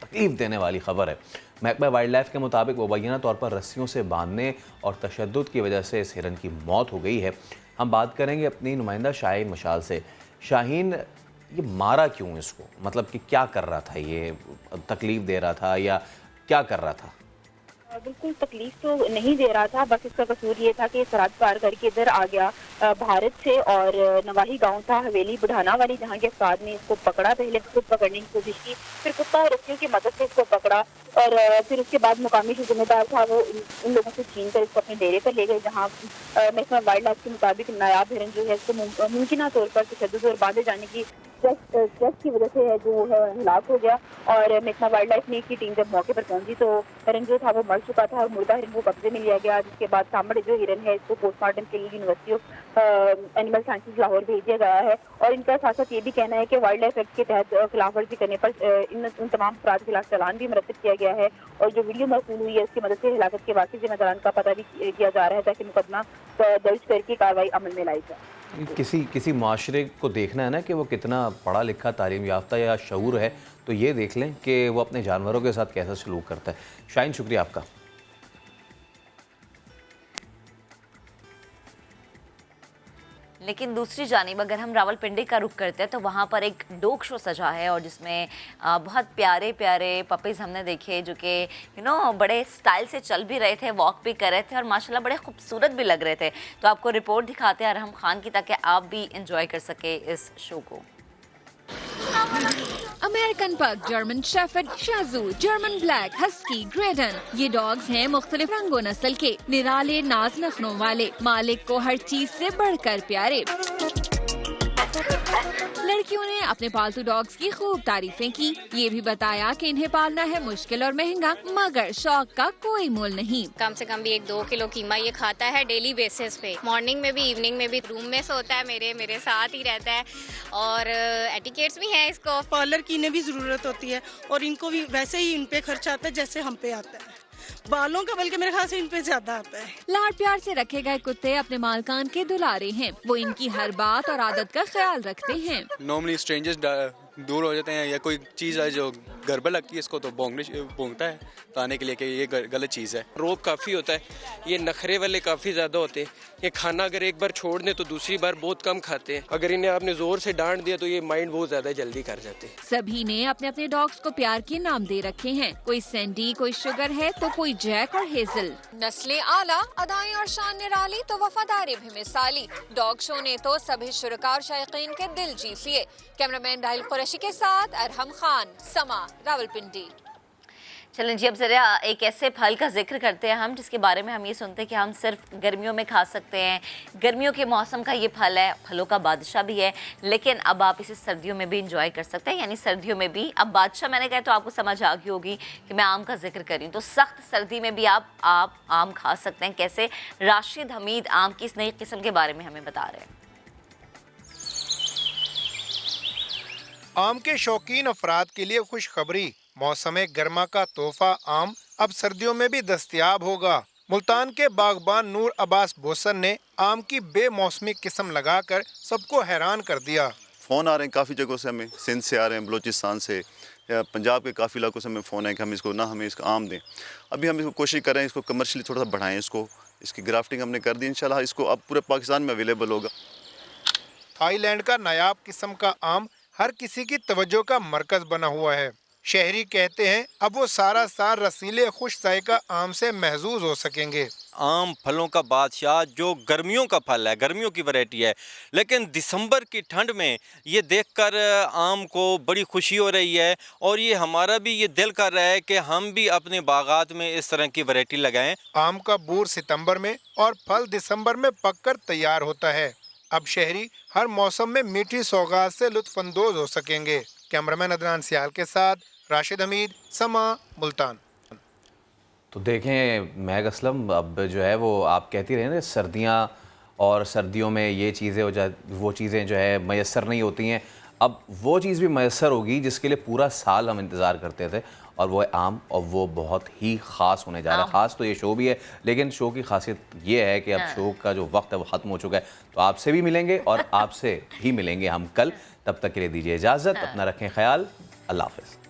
तकलीफ़ देने वाली ख़बर है। महकमा वाइल्ड लाइफ के मुताबिक मुबैना तौर पर रस्सियों से बांधने और तशद्दुद की वजह से इस हिरन की मौत हो गई है। हम बात करेंगे अपनी नुमाइंदा शाहीन मशाल से। शाहीन, ये मारा क्यों इसको? मतलब कि क्या कर रहा था? ये तकलीफ दे रहा था या क्या कर रहा था? बिल्कुल तकलीफ तो नहीं दे रहा था, बस इसका कसूर ये था कि सरहद पार करके इधर आ गया भारत से, और नवाही गांव था हवेली बुढ़ाना वाली, जहां के अफसाद ने इसको पकड़ा। पहले खुद पकड़ने की कोशिश की, फिर कुत्ता रस्सियों की मदद से इसको पकड़ा, और फिर उसके बाद मुकामी जो जिम्मेदार था वो उन लोगों से छीन कर इसको अपने डेरे पर ले गए, जहाँ महकमा वाइल्ड लाइफ के मुताबिक नायाब हिरन जो है इसको मुमकिन तौर पर तशद्दुद और बांधे जाने की स्ट्रेस की वजह से है जो है हिलाक हो गया। और महकमा वाइल्ड लाइफ ने की टीम जब मौके पर पहुंची तो हिरन जो था वो मर चुका था और मुर्दा हिरन को कब्जे में लिया गया, जिसके बाद सांभर जो हिरन है इसको पोस्टमार्टम के लिए university of animal sciences Lahore भेजा गया है। और इनका साथ साथ ये भी कहना है कि वाइल्ड लाइफ एक्ट के तहत खिलाफ वर्जी करने पर उन तमाम अपराध के खिलाफ चालान भी मरतब किया गया है, और जो वीडियो मौसूल हुई है उसकी मदद से हिलाकत के वाकई जिम्मेदारान का पता भी किया जा रहा है, ताकि मुकदमा दर्ज करके कार्रवाई अमल में लाई जाए। किसी माशरे को देखना है ना कि वो कितना पढ़ा लिखा, तालीम याफ्ता या शऊर है, तो ये देख लें कि वो अपने जानवरों के साथ कैसा सलूक करता है। शाहीन, शुक्रिया आपका। लेकिन दूसरी जानिब अगर हम रावलपिंडी का रुख करते हैं तो वहाँ पर एक डॉग शो सजा है, और जिसमें बहुत प्यारे प्यारे पपीज़ हमने देखे जो कि बड़े स्टाइल से चल भी रहे थे, वॉक भी कर रहे थे और माशाल्लाह बड़े खूबसूरत भी लग रहे थे। तो आपको रिपोर्ट दिखाते हैं अरहम खान की, ताकि आप भी इंजॉय कर सके इस शो को। अमेरिकन पग, जर्मन शेफर्ड, शाजू, जर्मन ब्लैक, हस्की, ग्रेडन, ये डॉग्स हैं मुख्तलिफ रंगो नस्ल के, निराले नाज नखनों वाले, मालिक को हर चीज से बढ़कर प्यारे। लड़कियों ने अपने पालतू डॉग्स की खूब तारीफें की, ये भी बताया कि इन्हें पालना है मुश्किल और महंगा, मगर शौक का कोई मोल नहीं। कम से कम भी 1-2 किलो कीमा ये खाता है डेली बेसिस पे, मॉर्निंग में भी इवनिंग में भी। रूम में सोता है, मेरे साथ ही रहता है, और एटिकेट्स भी हैं इसको। पार्लर की इन्हें भी जरूरत होती है और इनको भी वैसे ही इन पे खर्चा आता है जैसे हम पे आता है, बालों का बल्कि मेरे ख्याल से इन पे ज्यादा आता है। लाड प्यार से रखे गए कुत्ते अपने मालकान के दुलारे हैं, वो इनकी हर बात और आदत का ख्याल रखते हैं। नॉर्मली स्ट्रेंजर्स दूर हो जाते हैं या कोई चीज़ है जो गड़बड़ लगती है इसको तो भौंकता है तो आने के लिए कि ये गलत चीज़ है। रोब काफ़ी होता है, ये नखरे वाले काफ़ी ज़्यादा होते हैं। ये खाना अगर एक बार छोड़ दें तो दूसरी बार बहुत कम खाते हैं। अगर इन्हें आपने ज़ोर से डांट दिया तो ये माइंड बहुत ज़्यादा जल्दी कर जाते हैं। सभी ने अपने अपने डॉग्स को प्यार के नाम दे रखे हैं, कोई सैंडी, कोई शुगर है तो कोई जैक और हेजल। नस्लें आला, अदाएं और शान निराली तो वफादारी भी मिसाली। डॉग शो ने तो सभी शुरका और शायकीन के दिल जीत लिए। कैमरामैन डाहिल कुरैशी के साथ अरहम खान, समा, रावलपिंडी। चलें जी, अब ज़रा एक ऐसे फल का जिक्र करते हैं हम जिसके बारे में हम ये सुनते हैं कि हम सिर्फ गर्मियों में खा सकते हैं। गर्मियों के मौसम का ये फल है, फलों का बादशाह भी है, लेकिन अब आप इसे सर्दियों में भी इंजॉय कर सकते हैं, यानी सर्दियों में भी। अब बादशाह मैंने कहा तो आपको समझ आ गई होगी कि मैं आम का जिक्र कर रही हूँ, तो सख्त सर्दी में भी आप आम खा सकते हैं। कैसे? राशिद हमीद आम की इस नई किस्म के बारे में हमें बता रहे हैं। आम के शौकीन अफराद के लिए खुशखबरी, मौसम गर्मा का तोहफा आम अब सर्दियों में भी दस्तयाब होगा। मुल्तान के बागबान नूर अब्बास बोसन ने आम की बेमौसमी किस्म लगाकर सबको हैरान कर दिया। फ़ोन आ रहे हैं काफ़ी जगहों से, हमें सिंध से आ रहे हैं, बलूचिस्तान से, या पंजाब के काफ़ी इलाकों से हमें फ़ोन है कि हम इसको हमें इसका आम दें। अभी हम इसको कोशिश कर रहे हैं, इसको कमर्शियली थोड़ा सा बढ़ाएं, इसकी ग्राफ्टिंग हमने कर दी, इंशाल्लाह इसको अब पूरे पाकिस्तान में अवेलेबल होगा। थाईलैंड का नायाब किस्म का आम हर किसी की तवज्जो का मरकज बना हुआ है। शहरी कहते हैं अब वो सारा साल रसीले खुश जायका आम से महजूज हो सकेंगे। आम फलों का बादशाह जो गर्मियों का फल है, गर्मियों की वैरायटी है, लेकिन दिसंबर की ठंड में ये देखकर आम को बड़ी खुशी हो रही है और ये हमारा भी ये दिल कर रहा है कि हम भी अपने बागात में इस तरह की वैरायटी लगाएं। आम का बूर सितंबर में और फल दिसंबर में पककर तैयार होता है। अब शहरी हर मौसम में मीठी सौगात से लुत्फानंदोज हो सकेंगे। कैमरामैन अदनान सियाल के साथ राशिद हमीद, समा, मुल्तान। तो देखें महक असलम, अब जो है वो आप कहती रहे ना सर्दियाँ और सर्दियों में ये चीज़ें वो चीज़ें जो है मैसर नहीं होती हैं। अब वो चीज़ भी मैसर होगी जिसके लिए पूरा साल हम इंतज़ार करते थे, और वो है आम, और वो बहुत ही ख़ास होने जा रहा है। ख़ास तो ये शो भी है, लेकिन शो की खासियत ये है कि अब शो का जो वक्त है वो ख़त्म हो चुका है। तो आपसे भी मिलेंगे और आपसे भी मिलेंगे हम कल। तब तक के लिए दीजिए इजाज़त, अपना रखें ख्याल, अल्लाह हाफ़िज़।